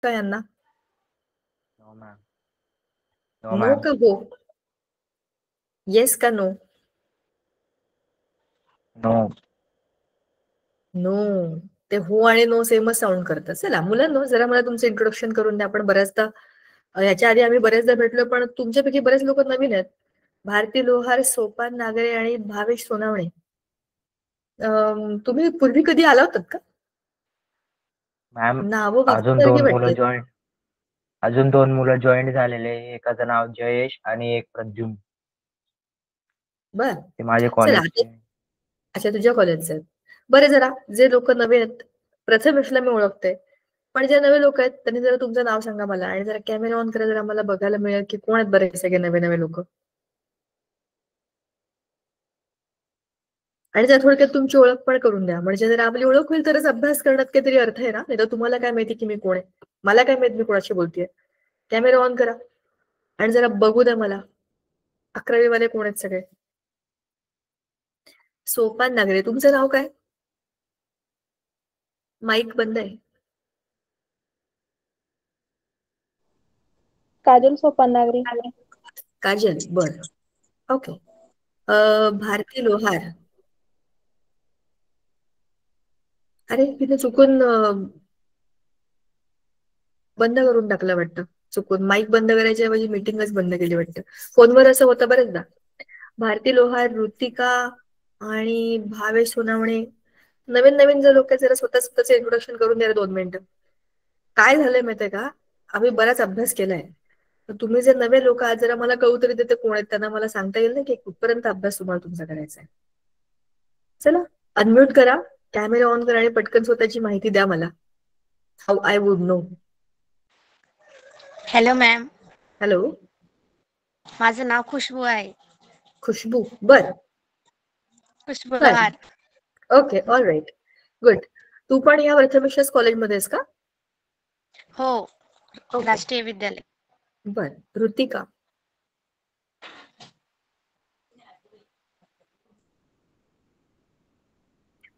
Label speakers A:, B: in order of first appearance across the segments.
A: का यांना?
B: No ma'am. No
A: no
B: ma'am.
A: का हो? येस का नो?
B: नो.
A: नो. ते हो आणि नो सेमच साऊंड करतात. चला मुलांनो, जरा मला तुमचं इंट्रोडक्शन करून द्या. आपण बऱ्याचदा ह्याच्या आधी आम्ही बरेचदा भेटलो, पण तुमच्यापैकी बरेच लोक नवीन आहेत. भारती लोहार, सोपान नागरे आणि भावेश सोनावणे. तुम्ही पूर्वी कधी आला होतात का?
B: मॅम
A: नावं
B: अजून
A: बघण्यासारखी
B: दोन मुलं जॉईन झालेले. एकाचं नाव जयेश आणि एक प्रद्युम्न.
A: बर.
B: ते माझे
A: चला आता,
B: कॉलेजचे.
A: अच्छा तुझ्या कॉलेजचे आहेत. बरे, जरा जे लोक नवे आहेत, प्रथमेशला मी ओळखते, पण जे नवे लोक आहेत त्यांनी जरा तुमचं नाव सांगा मला, आणि जरा कॅमेरा ऑन करा, जरा मला बघायला मिळेल की कोण आहेत बरे सगळे नवे नवे लोक. आणि त्या थोडक्यात तुमची ओळख पण करून द्या, म्हणजे जर आपली ओळख होईल तरच अभ्यास करण्यात काहीतरी अर्थ आहे ना. नाही तर तुम्हाला काय माहिती की मी कोण आहे? मला काय माहित मी कोणाशी बोलतेय? कॅमेरा ऑन करा आणि जरा बघू द्या मला 11वी वाले कोण आहेत सगळे. सोपान नागरे, तुमचं नाव काय? माईक बंद आहे.
C: काजल सोपान नागरे.
A: काजल, बर, ओके. भारती लोहार. अरे तिने चुकून बंद करून टाकलं वाटतं. चुकून माईक बंद करायच्या ऐवजी मीटिंगच बंद केली वाटतं. फोनवर असं होतं बरेचदा. भारती लोहार, ऋतिका आणि भावेश सोनावणे. नवीन नवीन जर लोक जरा स्वतःच इंट्रोडक्शन करून द्या 2 मिनिटं. काय झालंय माहितीये का, आम्ही बराच अभ्यास केलाय. तुम्ही जे नवे लोक आज जरा मला कळू तरी देते कोण आहेत, त्यांना मला सांगता येईल ना की कुठपर्यंत अभ्यास तुम्हाला तुमचा करायचा आहे. चला अनम्यूट करा, कॅमेरा ऑन करा आणि पटकन स्वतःची माहिती द्या मला. How I would know.
D: Hello ma'am,
A: hello.
D: माझं नाव खुशबू आहे.
A: खुशबू, बर
D: खुशबू
A: बर,
D: Lohar.
A: Okay, all right, good. तू पण या प्रथमेश कॉलेजमध्ये आहेस का?
D: हो,
A: ओके,
D: राष्ट्रीय विद्यालय.
A: बर. ऋतिका.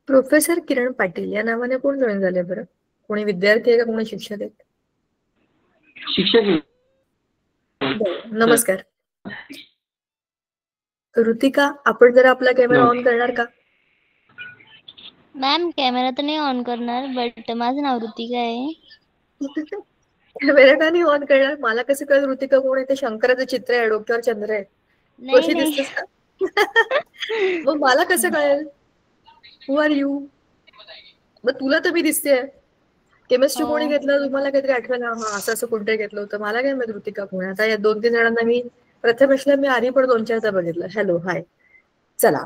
A: प्रोफेसर किरण पाटील या नावाने कोण जॉईन झाले बरं? कोणी विद्यार्थी आहे का कोणी शिक्षक आहेत?
E: शिक्षक आहे.
A: बरं, नमस्कार. ऋतिका, आपण जरा आपला कॅमेरा ऑन करणार का?
C: मॅम कॅमेरा तर नाही ऑन करणार, बट माझं नाव ऋतिका आहे.
A: कॅमेरा का नाही ऑन करणार? मला कसं कळेल ऋतिका कोण आहे? ते शंकराचं चित्र आहे, डोक्यावर चंद्र आहे.
C: नाही
A: कशी
C: नाही.
A: दिसतेस का? मग मला कसं कळेल? हु आर यू? मग तुला तर मी दिसतेय. केमिस्ट्री कोणी घेतलं तुम्हाला काहीतरी आठवलं? हा, असं असं कोणतरी घेतलं होतं. मला काय माहित ऋतिका कोण आहे. आता या 2-3 जणांना मी प्रथमेशला मी आधी पण 2-4दा बघितलं. हॅलो, हाय. चला,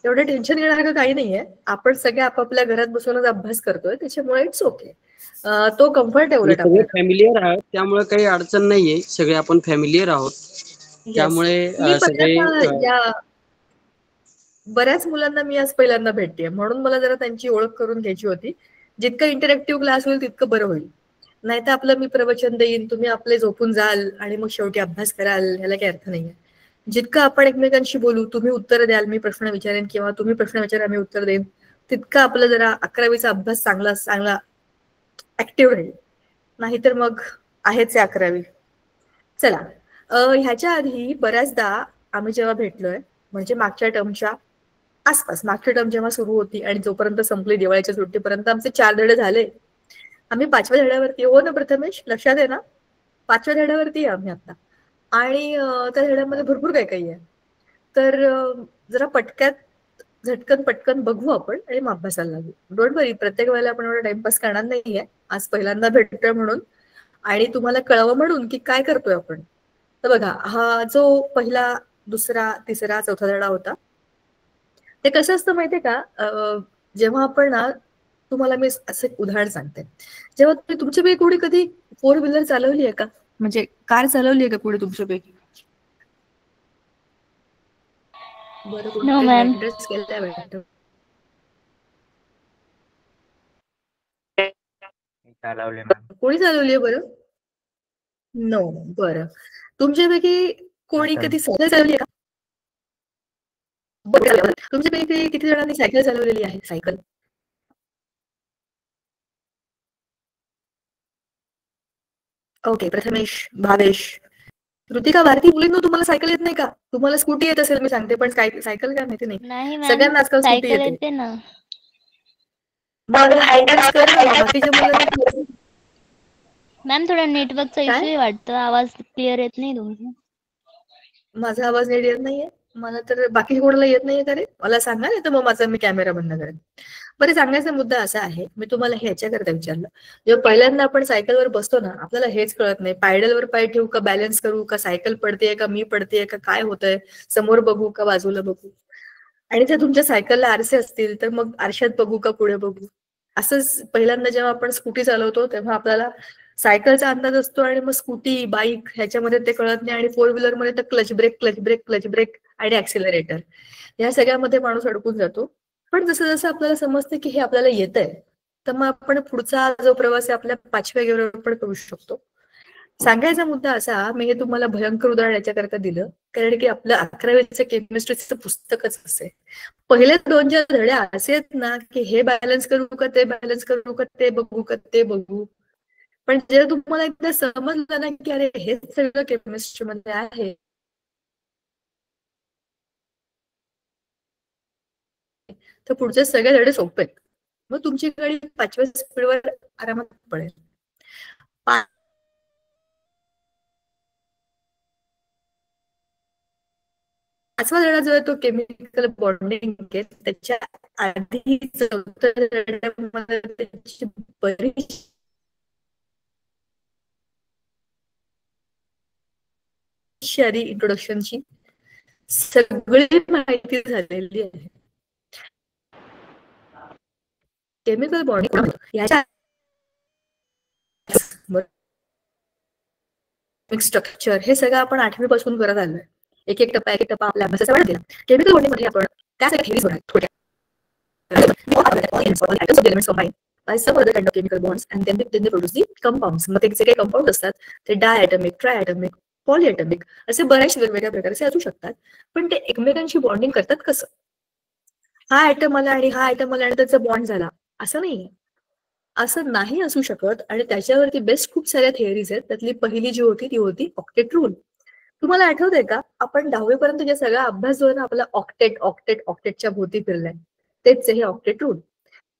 A: एवढं टेन्शन घेण्यासारखं काही नाहीये. आपण सगळे आपापल्या घरात बसूनच अभ्यास करतोय, त्याच्यामुळे इट्स ओके. तो कम्फर्ट आहे उलट
E: सगळे
A: आपल्याला.
E: फॅमिलियर आहोत, त्यामुळे काही अडचण नाहीये. सगळे आपण फॅमिलियर आहोत, त्यामुळे सगळे
A: बऱ्याच मुलांना मी आज पहिल्यांदा भेटते, म्हणून मला जरा त्यांची ओळख करून घ्यायची होती. जितकं इंटरॅक्टिव्ह क्लास होईल तितकं बरं होईल. नाही तर आपलं मी प्रवचन देईन, तुम्ही आपले झोपून जाल आणि मग शेवटी अभ्यास कराल, ह्याला काही अर्थ नाहीये. जितकं आपण एकमेकांशी बोलू, तुम्ही उत्तर द्याल, मी प्रश्न विचारेन, किंवा तुम्ही प्रश्न विचारा, मी उत्तर देईन, तितकं आपलं जरा 11वीचा अभ्यास चांगला ऍक्टिव्ह राहील. नाहीतर मग आहेच 11वी. चला, ह्याच्या आधी बऱ्याचदा आम्ही जेव्हा भेटलोय, म्हणजे मागच्या टर्मच्या आसपास, मागची टर्म जेव्हा सुरू होती आणि जोपर्यंत संपली दिवाळीच्या सुट्टीपर्यंत आमचे 4 धडे झाले. आम्ही 5व्या धड्यावरती, हो ना प्रथमेश, लक्षात आहे ना? 5व्या धड्यावरती आहे आम्ही आता. आणि त्या धड्यामध्ये भरपूर काही काही आहे. तर जरा झटकन पटकन बघू आपण आणि मग अभ्यासाला लागू. डोंट वरी, प्रत्येक वेळेला आपण एवढा टाइमपास करणार नाहीये. आज पहिल्यांदा भेटतोय म्हणून आणि तुम्हाला कळावं म्हणून की काय करतोय आपण. तर बघा, हा जो पहिला, दुसरा, तिसरा, चौथा धडा होता, ते कसं असतं माहितीये का? जेव्हा आपण ना, तुम्हाला मी असं एक उदाहरण सांगते. जेव्हा तुम्ही तुमच्यापैकी कोणी कधी 4 व्हीलर चालवली आहे का? म्हणजे कार चालवली आहे का कोणी तुमच्यापैकी? बरं,
C: नो
A: कोणतरी
C: मॅम.
A: हँड रेस केलाय वाटतं.
B: चालवले मॅम.
A: कोणी चालवली आहे बरं? नो. बरं, तुमच्यापैकी कोणी
B: सायकल.
A: कधी सायकल चालवली आहे का? बरं, तुमच्यापैकी किती जणांनी सायकल चालवलेली आहे? सायकल. ओके, प्रथमेश, भावेश, ऋतिका, भारती, मुलींनो तुम्हाला सायकल येत नाही का? तुम्हाला स्कूटी येत असेल मी सांगते, पण सायकल काय माहिती नाही.
C: नाही मॅम,
A: सगळ्यांना आजकाल स्कूटी
C: सायकल
A: येते.
C: येते ना.
A: मग हँडल्स कर ना, बाकीच्या मुलांना.
C: मॅम थोडा नेटवर्कचा
A: काय?
C: इश्यू आहे वाटतं, आवाज क्लिअर येत नाही तुमचा.
A: माझा आवाज नीट येत नाहीये? मला तर बाकी कोणाला येत नाहीये का रे? मला सांगा, नाही तर मग माझा मी कॅमेरा बंद करेन. बरं, सांगायचा मुद्दा असा आहे, मी तुम्हाला ह्याच्याकरता विचारलं, जेव्हा पहिल्यांदा आपण सायकलवर बसतो ना, आपल्याला हेच कळत नाही, पायडलवर पाय ठेवू का, बॅलन्स करू का, सायकल पडतेय का, मी पडतेय का, काय होतंय, समोर बघू का बाजूला बघू. आणि जर तुमच्या सायकलला आरसे असतील तर मग आरशात बघू का पुढे बघू. असंच पहिल्यांदा जेव्हा आपण स्कूटी चालवतो तेव्हा आपल्याला सायकलचा अंदाज असतो आणि मग स्कूटी, बाईक ह्याच्यामध्ये ते कळत नाही, आणि फोर व्हीलर मध्ये तर clutch brake, clutch brake, clutch brake आणि ऍक्सिलरेटर, या सगळ्यामध्ये माणूस अडकून जातो. पण जसं जसं आपल्याला समजतं की हे आपल्याला येतंय, तर मग आपण पुढचा जो प्रवास आहे आपल्या 5व्या गिअरवर पण करू शकतो. सांगायचा मुद्दा असा, मी हे तुम्हाला भयंकर उदाहरण याच्याकरता दिलं कारण की आपलं 11वीचं केमिस्ट्रीचं पुस्तकच असे पहिले 2-4 धडे असे आहेत ना की हे बॅलन्स करू का, ते बॅलन्स करू का, ते बघू का, ते बघू. पण जर तुम्हाला एकदा समजलं ना की अरे हे सगळं केमिस्ट्री मध्ये आहे, तर पुढचे सगळे धडे सोपे आहेत. मग तुमची गाडी 5व्या स्पीडवर आरामात पडेल. 5वा धडा जो आहे तो केमिकल बॉन्डिंग आहे. त्याच्या आधी 4थ्या धड्यामध्ये त्याची बरीच आधी इंट्रोडक्शनची सगळी माहिती झालेली आहे. केमिकल बॉन्डिंग याच्या स्ट्रक्चर हे सगळं आपण 8वी पासून करत आलोय. एक एक टप्पा आपल्या अभ्यासाचा वाढत गेला. केमिकल बॉन्डिंग मध्ये आपण त्यासाठी थेरीज होणार थोड्या elements combined by some other kind of chemical bonds and then they produce the compounds. मग ते जे काही कंपाऊंड असतात ते डायॲटॉमिक, ट्रायॲटॉमिक, पॉलिॲटॉमिक असे बरेच वेगवेगळ्या प्रकारचे असू शकतात. पण ते एकमेकांशी बॉन्डिंग करतात कसं? हा ऍटम आला आणि हा ऍटम आला आणि त्याचा बॉन्ड झाला असं नाही. असं नाही असू शकत. आणि त्याच्यावरती बेस्ट खूप साऱ्या थिअरीज आहेत. त्यातली पहिली जी होती ती होती ऑक्टेट रूल. तुम्हाला आठवतंय का आपण 10वी पर्यंत जे सगळा अभ्यास जो आहे ना आपला ऑक्टेटच्या भोवती फिरलाय, तेच हे octet rule.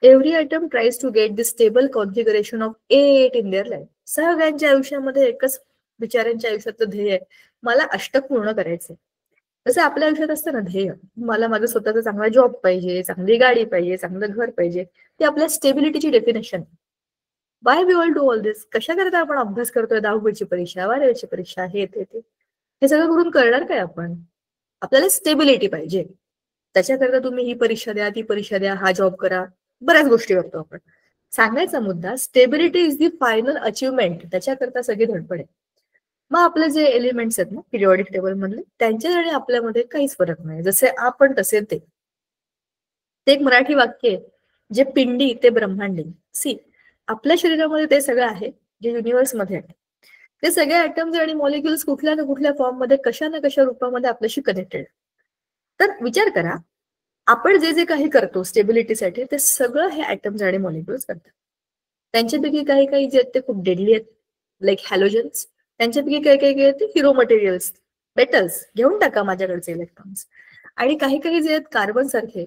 A: Every item tries to get the stable configuration of 8 in their life. सगळ्यांच्या आयुष्यामध्ये एकच बिचाऱ्यांच्या आयुष्यातलं ध्येय आहे, मला अष्टक पूर्ण करायचंय. तसं आपल्या आयुष्यात असतं ना ध्येय, मला माझं स्वतःचा चांगला जॉब पाहिजे, चांगली गाडी पाहिजे, चांगलं घर पाहिजे. ते आपल्या स्टेबिलिटीची definition. Why we all do all this? कशा करता आपण अभ्यास करतोय? 10वीची परीक्षा, 12वीची परीक्षा, हे हे सगळं करून करणार काय आपण? आपल्याला स्टेबिलिटी पाहिजे. त्याच्याकरता तुम्ही ही परीक्षा द्या, ती परीक्षा द्या, हा जॉब करा, बऱ्याच गोष्टी करतो आपण. सांगायचा मुद्दा stability is the final achievement. त्याच्याकरता सगळी धडपड आहे. मग आपले जे एलिमेंट्स आहेत ना पिरियॉडिक टेबल मधले, त्यांच्या आणि आपल्यामध्ये काहीच फरक नाही. जसे आपण तसे ते. एक मराठी वाक्य आहे, जे पिंडी ते ब्रह्मांडी. सी, आपल्या शरीरामध्ये ते सगळं आहे जे युनिव्हर्स मध्ये आहे. ते सगळे ऍटम्स आणि मॉलिक्युल्स कुठल्या ना कुठल्या फॉर्म मध्ये कशा ना कशा रूपामध्ये आपल्याशी कनेक्टेड. तर विचार करा, आपण जे जे काही करतो स्टेबिलिटीसाठी ते सगळं हे ऍटम्स आणि मॉलिक्युल्स करतात. त्यांच्यापैकी काही काही जे आहेत ते खूप डेडली आहेत, लाईक हॅलोजन्स. त्यांच्यापैकी काही काही आहेत ते हिरो मटेरियल्स, मेटल्स, घेऊन टाका माझ्याकडचे इलेक्ट्रॉन्स. आणि काही काही जे आहेत कार्बन सारखे,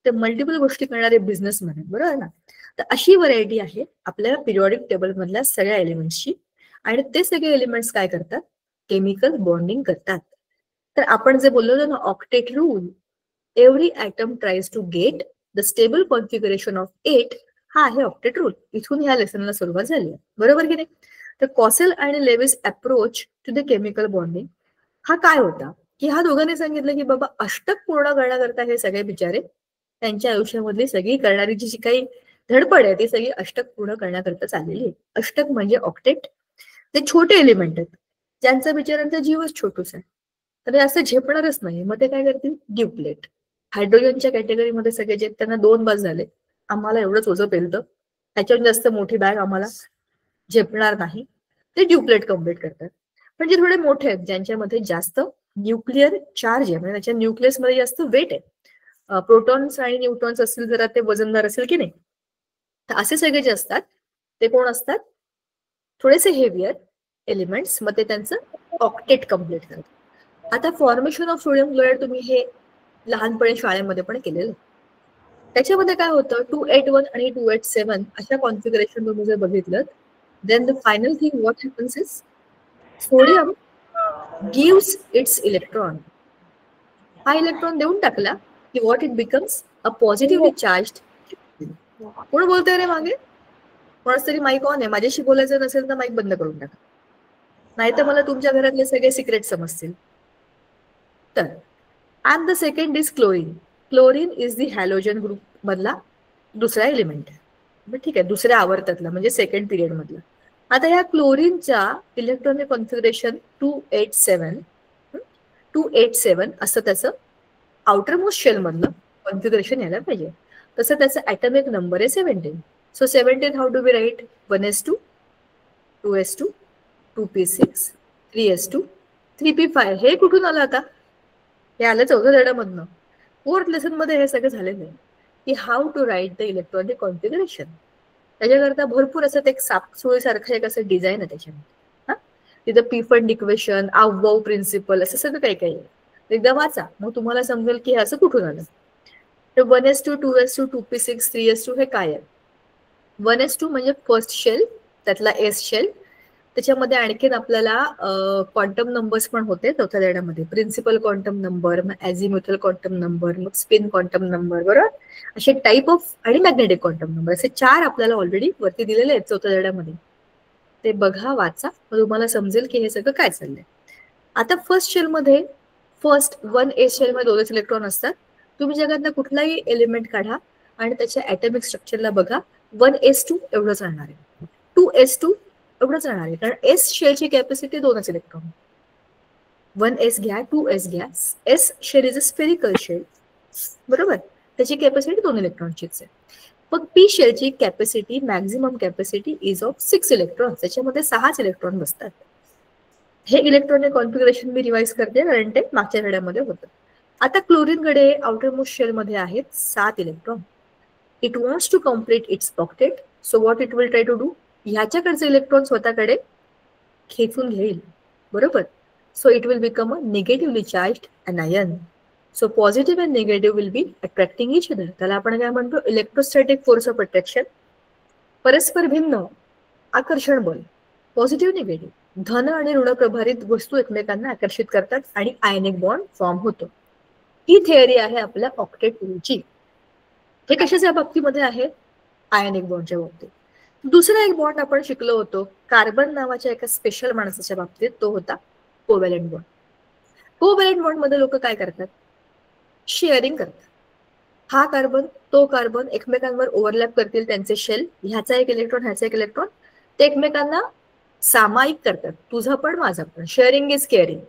A: ते मल्टिपल गोष्टी करणारे बिझनेसमॅन आहेत, बरोबर ना? तर अशी व्हरायटी आहे आपल्या पिरियॉडिक टेबल मधल्या सगळ्या एलिमेंट्सची. आणि ते सगळे एलिमेंट्स काय करतात? केमिकल बॉन्डिंग करतात. तर आपण जे बोललो ना octet rule, every atom tries to get the stable configuration of 8, हा आहे ऑक्टेट रूल. इथून ह्या लेसनला सुरुवात झाली आहे, बरोबर की नाही? तर कॉसेल आणि Lewis approach to the chemical bonding हा काय होता की हा दोघांनी सांगितलं की बाबा अष्टक पूर्ण करण्याकरता हे सगळे बिचारे त्यांच्या आयुष्यामधली सगळी करणारी जी काही धडपड आहे ती सगळी अष्टक पूर्ण करण्याकरता चाललेली आहे. अष्टक म्हणजे ऑक्टेट. ते छोटे एलिमेंट आहेत ज्यांचा बिचारांचा जीवच छोटूस आहे, तर ते असं झेपणारच नाही. मग ते काय करतील? ड्युप्लेट. हायड्रोजनच्या कॅटेगरीमध्ये सगळे जे त्यांना 2 बस झाले, आम्हाला एवढंच ओझं पेलतं, त्याच्यावर जास्त मोठी बॅग आम्हाला झेपणार नाही, ते ड्युप्लेट कम्प्लीट करतात. पण जे थोडे मोठे आहेत ज्यांच्यामध्ये जास्त न्यूक्लिअर चार्ज आहे, म्हणजे त्याच्या न्यूक्लियसमध्ये जास्त वेट आहे, प्रोटॉन्स आणि न्यूट्रॉन्स असतील जरा ते वजनदार असेल की नाही, तर असे सगळे जे असतात ते कोण असतात? थोडेसे हेवियर, एलिमेंट्स, मग ते त्यांचं ऑक्टेट कम्प्लीट करतात. आता फॉर्मेशन ऑफ सोडियम क्लोराईड तुम्ही हे लहानपणी शाळेमध्ये पण केलेलं. त्याच्यामध्ये काय होतं, 281 आणि 287 अशा कॉन्फिगरेशन तुम्ही जर बघितलं, then the final thing what happens is sodium gives its electron. हा इलेक्ट्रॉन देऊन टाकला की what it becomes a positively charged. कोण बोलतोय रे मागे? कोणाच तरी माईक ऑन आहे. माझ्याशी बोलायचं नसेल तर माईक बंद करून टाका, नाहीतर मला तुमच्या घरातले सगळे सिक्रेट समजतील. तर and the second is chlorine. Chlorine is the halogen group मधला दुसरा एलिमेंट आहे. ठीक आहे, दुसऱ्या आवर्तातला म्हणजे सेकंड पिरियड मधला. आता ह्या क्लोरीनच्या इलेक्ट्रॉनिक कॉन्फिगरेशन 287 असं त्याचं आउटर मोस्ट शेल मधलं कॉन्फिगरेशन यायला पाहिजे. तसं त्याचा ॲटॉमिक नंबर आहे 17. So 17 how do we write? 1s2 2s2 2p6 3s2 3p5. हे कुठून आलं आता? हे आलं चौथ्या धड्यामधनं. 4th लेसन मध्ये हे सगळं झालेलं आहे की how to write the electronic configuration. त्याच्याकरता भरपूर असं ते एक सापसुळीसारखं एक असं डिझाईन आहे त्याच्यामध्ये. हा, तिथं पीफंड इक्वेशन, आववाव प्रिन्सिपल असं सगळं काही काही आहे. एकदा वाचा, मग तुम्हाला समजेल की हे असं कुठून आलं. तर 1s2 2s2 2p6 3s2 हे काय आहे? 1s2 म्हणजे फर्स्ट शेल, त्यातला एस शेल. त्याच्यामध्ये आणखीन आपल्याला क्वांटम नंबर्स पण होते चौथ्या धड्यामध्ये. प्रिन्सिपल क्वांटम नंबर, मग ॲझिम्युथल क्वांटम नंबर, मग स्पिन क्वांटम नंबर, बरोबर. असे टाईप ऑफ आणि मॅग्नेटिक क्वांटम नंबर असे 4 आपल्याला ऑलरेडी वरती दिलेले आहेत चौथ्या धड्यामध्ये. ते बघा, वाचा, मग तुम्हाला समजेल की हे सगळं काय चाललंय. आता फर्स्ट शेलमध्ये फर्स्ट 1s शेलमध्ये 2 इलेक्ट्रॉन असतात. तुम्ही जगातला कुठलाही एलिमेंट काढा आणि त्याच्या ॲटॉमिक स्ट्रक्चरला बघा, 1s2 एवढंच राहणार आहे, 2s2 एवढंच राहणार आहे. कारण एस शेलची कॅपॅसिटी 2च इलेक्ट्रॉन. 1s घ्या, 2s घ्या. S shell is a spherical shell, बरोबर. त्याची कॅपॅसिटी 2 इलेक्ट्रॉनचीच आहे. मग पी शेलची capacity, maximum capacity is of 6 electron. त्याच्यामध्ये 6च इलेक्ट्रॉन बसतात. हे इलेक्ट्रॉनिक कॉन्फिगरेशन मी रिवाइज करते कारण ते मागच्या धड्यामध्ये होतं. आता क्लोरीनकडे आउटर मोस्ट शेलमध्ये आहेत 7 electron. It wants to complete its octet. So what it will try to do? ह्याच्याकडचे इलेक्ट्रॉन स्वतःकडे खेचून घेईल, बरोबर. So it will become a negatively charged anion. So positive and negative will be attracting each other. त्याला आपण काय म्हणतो? Electrostatic force of attraction. परस्पर भिन्न आकर्षण बल, पॉझिटिव्ह निगेटिव्ह, धन आणि ऋण प्रभारित वस्तू एकमेकांना आकर्षित करतात आणि आयनिक बॉन्ड फॉर्म होतो. ही थिअरी आहे आपल्या ऑक्टेट रूलची. हे कशाच्या बाबतीमध्ये आहे? आयनिक बॉन्डच्या बाबतीत. दुसरा एक बॉन्ड आपण शिकलो होतो कार्बन नावाच्या एका स्पेशल माणसाच्या बाबतीत, तो होता कोव्हॅलेंट बॉन्ड. कोव्हॅलेंट बॉन्ड मध्ये लोक काय करतात? शेअरिंग करतात. हा कार्बन तो कार्बन एकमेकांवर ओव्हरलॅप करतील त्यांचे शेल, ह्याचा एक इलेक्ट्रॉन ह्याचा एक इलेक्ट्रॉन, ते एकमेकांना सामायिक करतात. तुझं पण माझं पण. Sharing is caring.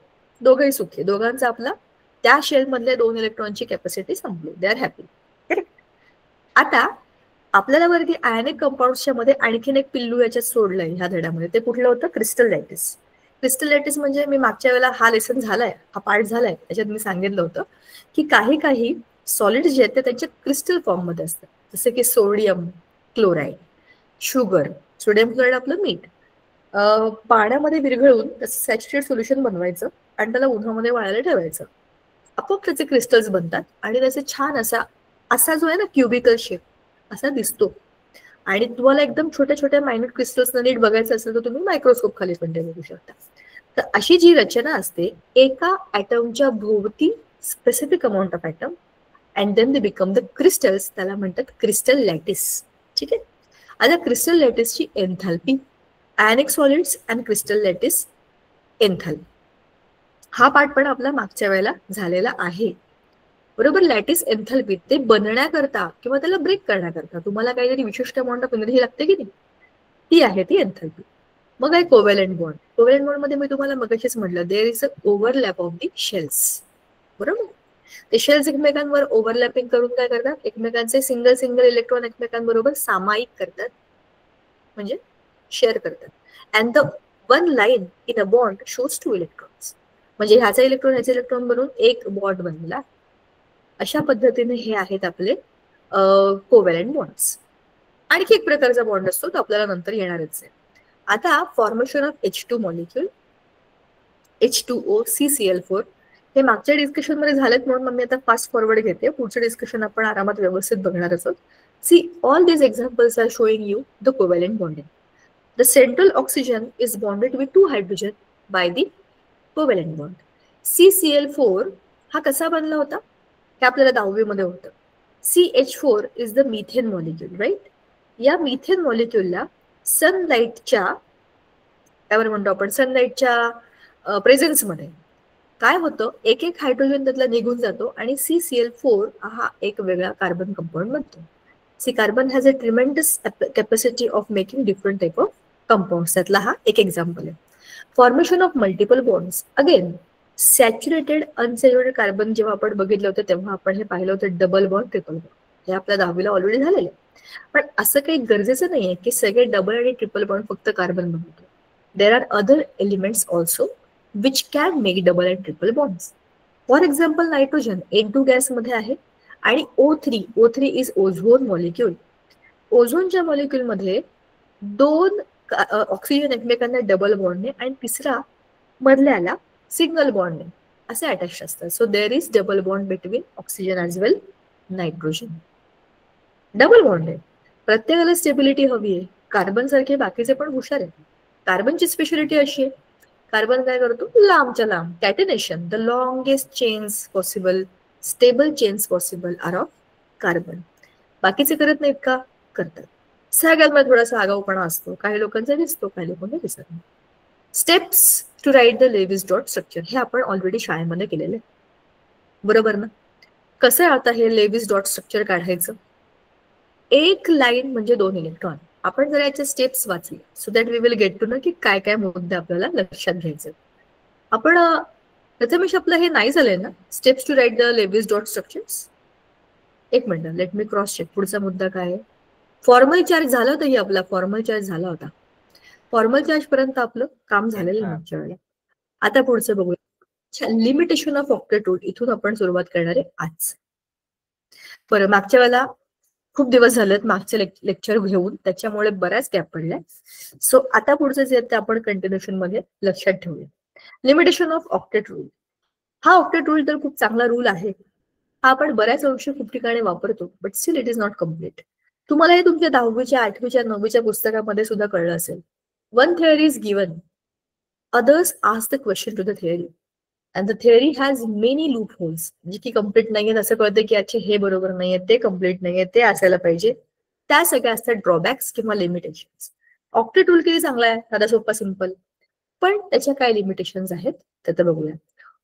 A: दोघंही सुखी. दोघांचा आपला त्या शेल मधल्या 2 इलेक्ट्रॉनची कॅपॅसिटी संपली. They are happy. करेक्ट. आता आपल्याला वरती आयनिक कंपाऊंड्सच्या मध्ये आणखीन एक पिल्लू याच्यात सोडलंय ह्या धड्यामध्ये. ते कुठलं होतं? Crystal lattice. क्रिस्टल लॅटिस म्हणजे मी मागच्या वेळेला हा लेसन झालाय, हा पार्ट झालाय, त्याच्यात मी सांगितलं होतं की काही काही सॉलिड्स जे आहेत ते त्यांच्या क्रिस्टल फॉर्म मध्ये असतात. जसे की sodium chloride, sugar, sodium chloride आपलं मीठ, पाण्यामध्ये विरघळून त्याचं सॅच्युरेट सोल्युशन बनवायचं आणि त्याला उन्हामध्ये वाळायला ठेवायचं. आपोआप त्याचे क्रिस्टल्स बनतात आणि त्याचे छान असा जो आहे ना क्युबिकल शेप असा दिसतो. आणि तुम्हाला एकदम छोट्या छोट्या मायन्यूट क्रिस्टल्स नीट बघायचं असेल तर तुम्ही मायक्रोस्कोप खाली पण ते बघू शकता. तर अशी जी रचना असते, एका ॲटमच्या भोवती specific amount of atom and then they become the crystals, त्याला म्हणतात क्रिस्टल लॅटिस. ठीक आहे. आता क्रिस्टल लॅटिसची enthalpy, ionic solids and crystal lattice enthalpy, हा पार्ट पण आपला मागच्या वेळेला झालेला आहे, बरोबर. लॅटिस एन्थॅल्पी ते बनण्याकरता किंवा त्याला ब्रेक करण्याकरता तुम्हाला काहीतरी विशिष्ट अमाऊंट ऑफ एनर्जी लागते की नाही, ती आहे ती एन्थॅल्पी. मग आहे कोव्हॅलेंट बॉन्ड. कोव्हॅलेंट बॉन्ड मध्ये मी तुम्हाला मगाशीच म्हटलं there is a overlap of the shells, बरोबर. ते शेल्स एकमेकांवर ओव्हरलॅपिंग करून काय करतात? एकमेकांचे सिंगल सिंगल इलेक्ट्रॉन एकमेकांबरोबर सामायिक करतात, म्हणजे शेअर करतात. And the one line in a bond shows 2 electrons. म्हणजे ह्याचा इलेक्ट्रॉन ह्याचा इलेक्ट्रॉन बनवून एक बॉन्ड बनलेला. अशा पद्धतीने हे आहेत आपले कोव्हॅलेंट बॉन्ड्स. आणखी एक प्रकारचा बॉन्ड असतो तो आपल्याला नंतर येणारच आहे. आता formation of H2 molecule H2O CCl4 हे मागच्या डिस्कशन मध्ये झालेत म्हणून मी आता फास्ट फॉरवर्ड घेते. पुढचं डिस्कशन आपण आरामात व्यवस्थित बघणार आहोत. See all these examples are showing you the covalent bonding. The central oxygen is bonded with 2 hydrogen by the covalent bond. CCl4 हा कसा बनला होता हे आपल्याला 10वी मध्ये होतं. CH4 is the methane molecule, right? या मिथेन मॉलिक्यूलला सनलाइटच्या काय म्हणतो आपण सनलाइटच्या प्रेझेन्स मध्ये काय होतं, एक एक हायड्रोजन त्यातला निघून जातो आणि CCl4 हा एक वेगळा कार्बन कंपाऊंड बनतो. See carbon has a tremendous capacity of making different type of compounds. त्यातला हा एक एक्झाम्पल आहे. Formation of multiple bonds. Again saturated unsaturated carbon जेव्हा आपण बघितलं होतं तेव्हा आपण हे पाहिलं होतं डबल बॉन्ड ट्रिपल बॉन्ड. हे आपल्या 10वीला ऑलरेडी झालेलं आहे. पण असं काही गरजेचं नाहीये की सगळे डबल आणि ट्रिपल बॉन्ड फक्त कार्बन बनवतो. There are other elements also which can make double and triple bonds. For example nitrogen N2 गॅसमध्ये आहे आणि O3 इज ओझोन मॉलिक्यूल. ओझोनच्या मॉलिक्यूलमध्ये 2 ऑक्सिजन एकमेकांना डबल बॉन्डने आणि तिसरा मधल्याला सिंगल बॉन्डने असे अटॅच असतात. So there is double bond between oxygen as well nitrogen. Double bond आहे. प्रत्येकाला स्टेबिलिटी हवी आहे. कार्बन सारखे बाकीचे पण हुशार आहेत. कार्बनची स्पेशालिटी अशी आहे, कार्बन काय करतो, लांबच्या लांब catenation, the longest chains possible, stable chains possible are of carbon. बाकीचे करत नाहीत का? करतात. सगळ्यांमध्ये थोडासा आगाऊपणा असतो. काही लोकांचा दिसतो, काही लोकांना दिसत नाही. Steps to write the Lewis dot structure हे आपण ऑलरेडी शाळेमध्ये केलेलं आहे, बरोबर ना? कसं आहे आता हे लेविस डॉट स्ट्रक्चर काढायचं? एक लाईन म्हणजे 2 इलेक्ट्रॉन. आपण जर याचे स्टेप्स वाचले so that we will get to know की काय काय मुद्दे आपल्याला लक्षात घ्यायचे. आपण प्रथमेश आपलं हे नाही झालंय ना, steps to write the Lewis dot structures. एक minute, let me cross check. पुढचा मुद्दा काय आहे? फॉर्मल चार्ज झाला होता. ही आपला फॉर्मल चार्ज झाला होता. फॉर्मल चार्ज पर्यंत आपलं काम झालेलं आहे मागच्या वेळेला. आता पुढचं बघूया. Limitation of octet rule. इथून आपण सुरुवात करणार आहे आज. बरं, मागच्या वेळेला खूप दिवस झालेत मागचे लेक्चर घेऊन, त्याच्यामुळे बऱ्याच गॅप पडलाय. सो आता पुढचं जे ते आपण कंटिन्युएशन मध्ये लक्षात ठेवूया. Limitation of octet rule. हा ऑक्टेट रूल तर खूप चांगला रूल आहे. हा आपण बऱ्याच अंशी खूप ठिकाणी वापरतो, but still it is not complete. तुम्हाला हे तुमच्या 10वीच्या 8वीच्या 9वीच्या पुस्तकामध्ये सुद्धा कळलं असेल. One theory is given, others ask the question to the theory and the theory has many loopholes. जे की कम्प्लीट नाहीये, असं कळतं की अच्छा हे बरोबर नाहीये, ते कम्प्लीट नाहीये, ते असायला पाहिजे. त्या सगळ्या असतात ड्रॉबॅक्स किंवा लिमिटेशन्स. ऑक्टेट रूल किती चांगला आहे, साधा सोपा सिंपल, पण त्याच्या काय लिमिटेशन्स आहेत ते बघूया.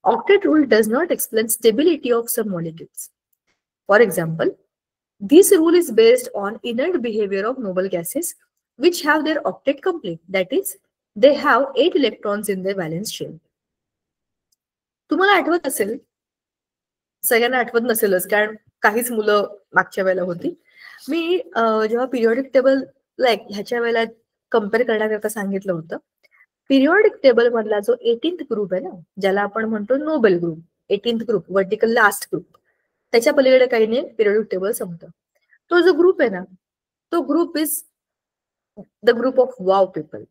A: Octet rule does not explain stability of some molecules. For example, this rule is based on inert behavior of noble gases which have their octet complete. That is, they have 8 electrons in their valence shell. तुम्हाला आठवत असेल, सगळ्यांना आठवत नसेलच कारण काहीच मुलं मागच्या वेळेला होती. मी जेव्हा पिरियडिक टेबल ह्याच्या वेळेला कम्पेअर करण्याकरता सांगितलं होतं, पिरियडिक टेबल मधला जो 18th ग्रुप आहे ना, ज्याला आपण म्हणतो Nobel group, 18th group, vertical last group, त्याच्या पलीकडे काही नाही, पिरियडिक टेबल संपतं. तो जो ग्रुप आहे ना, तो group is the group of wow people.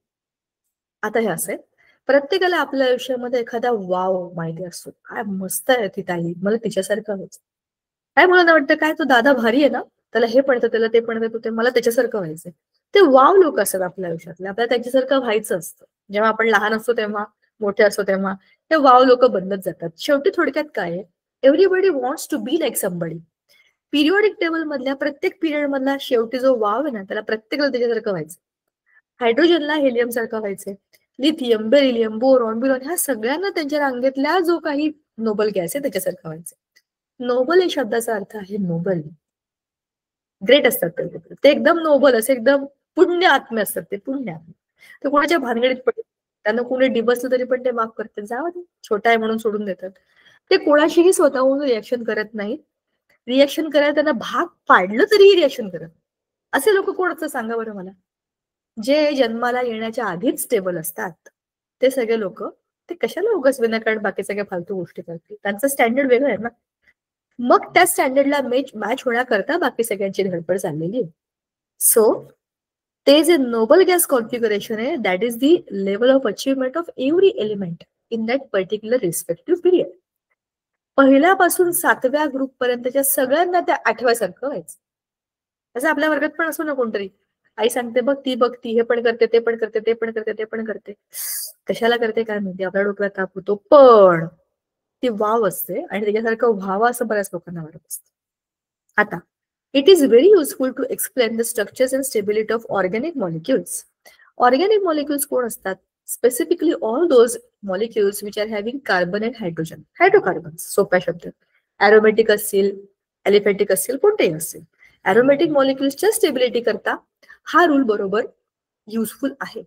A: आता हे असं आहे, प्रत्येकाला आपल्या आयुष्यामध्ये एखादा वाव माहिती असतो. काय मस्त आहे ती ताई, मला तिच्यासारखं व्हायचं. काय मुलांना वाटतं काय तो दादा भारी आहे ना, त्याला हे पण येतं, त्याला ते पण येतं, ते मला त्याच्यासारखं व्हायचंय. ते वाव लोक असतात आपल्या आयुष्यातले. आपल्याला त्यांच्यासारखं व्हायचं असतं. जेव्हा आपण लहान असतो तेव्हा, मोठे असतो तेव्हा ते वाव लोक बनत जातात. शेवटी थोडक्यात काय आहे, everybody wants to be like somebody. Periodic table मधल्या प्रत्येक पिरियड मधला शेवटी जो वाव आहे ना, त्याला प्रत्येकाला त्याच्यासारखं व्हायचं. हायड्रोजनला हेलियम सारखं व्हायचंय, लिथियम, बेरिलियम, बोरॉन, बिरॉन ह्या सगळ्यांना त्यांच्या रांगेतल्या जो काही नोबल गॅस आहे त्याच्यासारखं व्हायचं. नोबल या शब्दाचा अर्थ आहे नोबल, ग्रेट असतात ते एकदम नोबल असे एकदम पुण्य आत्मे असतात. ते पुण्य आत्मे ते कोणाच्या भानगडीत पडतात, त्यांना कोणी डिबसलं तरी पण ते माफ करतात, जावं ते छोटा आहे म्हणून सोडून देतात. ते कोणाशीही स्वतःहून रिॲक्शन करत नाहीत. रिॲक्शन करायला त्यांना भाग पाडलं तरीही रिॲक्शन करत. असे लोक कोण असतात सांगा बरं मला? जे जन्माला येण्याच्या आधीच स्टेबल असतात ते सगळे लोक. ते कशाला उगाच विनाकारण बाकी सगळ्या फालतू गोष्टी करतील? त्यांचं स्टँडर्ड वेगळं आहे ना. मग त्या स्टँडर्डला मॅच होण्याकरता बाकी सगळ्यांची धडपड चाललेली आहे. सो ते जे नोबल गॅस कॉन्फिगरेशन आहे that is the level of achievement of every element in that particular respective period. पहिल्यापासून 7व्या ग्रुप पर्यंतच्या सगळ्यांना त्या आठव्यासारखं व्हायचं. असं आपल्या वर्गात पण असो ना कोणतरी, आई सांगते बघ ती हे पण करते, ते पण करते, ते पण करते, ते पण करते, कशाला करते काय माहिती, आपल्या डोक्यात ताप होतो, पण ती वाव असते आणि त्याच्यासारखं व्हावं असं बऱ्याच लोकांना वाटत असतं. आता it is very useful to explain the structures and stability of organic molecules. Organic molecules कोण असतात? Specifically all those molecules which are having carbon and hydrogen, hydrocarbons. सोप्या शब्दात aromatic असतील, aliphatic असतील, कोणतेही असतील. aromatic molecules स्टेबिलिटी करता हा रूल बरोबर युजफुल आहे.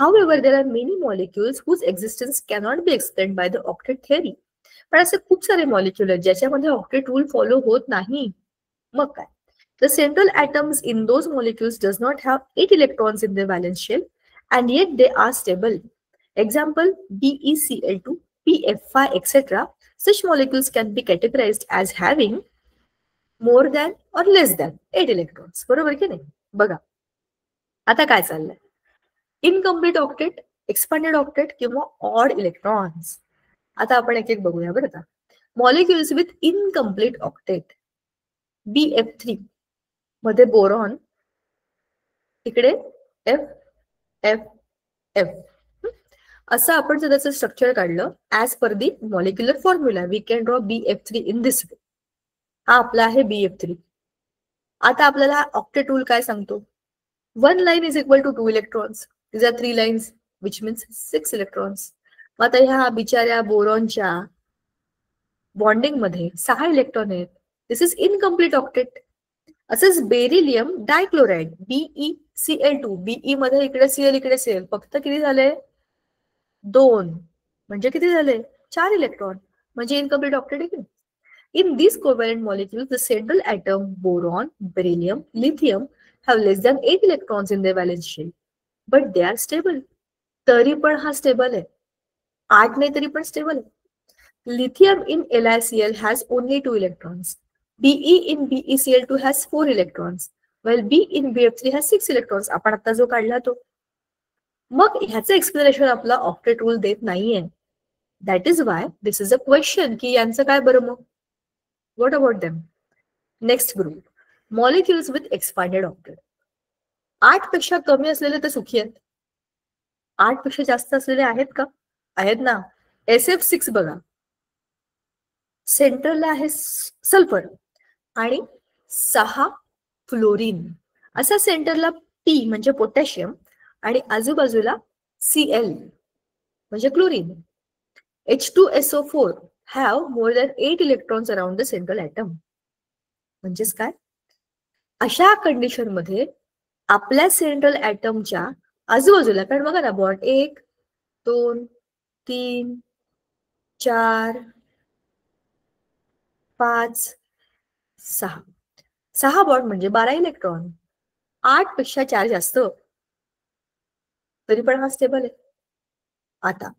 A: However, there are many molecules whose existence cannot be explained by the octet theory. पण असे खूप सारे मॉलिक्युल आहेत ज्याच्यामध्ये ऑक्टेट रूल फॉलो होत नाही. मग काय? The central atoms in those molecules does not have 8 electrons in their valence shell and yet they are stable. Example, BeCl2, PF5, etc. Such molecules can be categorized as having more than or less than 8 electrons. बरोबर की नाही? बघा आता काय चाललंय, incomplete octet, expanded octet किंवा odd electrons. आता आपण एक एक बघूया बरं का. Molecules with incomplete octet, BF3 मध्ये बोरॉन, इकडे F F F असं आपण जर त्याचं स्ट्रक्चर काढलं as per the molecular formula we can draw BF3 in this way. हा आपला आहे BF3. आता आपल्याला ऑक्टेट रूल काय सांगतो? 1 line is equal to 2 electrons. These are 3 lines, which means 6 electrons. आता ह्या बिचाऱ्या बोरॉनच्या बॉन्डिंग मध्ये 6 इलेक्ट्रॉन आहेत. दिस इज इनकम्प्लीट ऑक्टेट. असंच बेरिलियम डायक्लोराइड, BeCl2, BE मध्ये इकडे Cl इकडे Cl, फक्त किती झाले? 2. म्हणजे किती झाले? 4 इलेक्ट्रॉन. म्हणजे इनकम्प्लीट ऑक्टेट आहे. In these covalent molecules, the central atom, boron, beryllium, lithium, have less than 8 electrons in their valence shell, but they are stable. तरी पण हा स्टेबल आहे. 8 नाही तरी पण स्टेबल आहे. Lithium in LiCl has only 2 electrons. Be in BeCl2 has 4 electrons, while B in BF3 has 6 electrons. आपण आता जो काढला तो. मग ह्याचं एक्सप्लेनेशन आपला ऑक्टेट रूल देत नाहीये. That is why this is a question की यांचं काय बरं मग? What about them? Next group, molecules with expanded octet. 8 पेक्षा कमी असलेले तर सुखी आहेत. 8 पेक्षा जास्त असलेले आहेत का? आहेत ना. SF6 बघा, सेंट्रलला आहे सल्फर आणि 6 फ्लोरीन. असा सेंटरला P म्हणजे पोटॅशियम आणि आजूबाजूला Cl म्हणजे chlorine. H2SO4 have more than 8 electrons around the central atom. म्हणजेच काय? अशा कंडिशन मध्ये आपल्या सेंट्रल ॲटमच्या आजूबाजूला, कारण बघा ना, बॉन्ड 1 2 3 4 5 6 6 बॉन्ड म्हणजे 12 इलेक्ट्रॉन. 8 पेक्षा 4 जास्त, तरी पण हा स्टेबल आहे. आता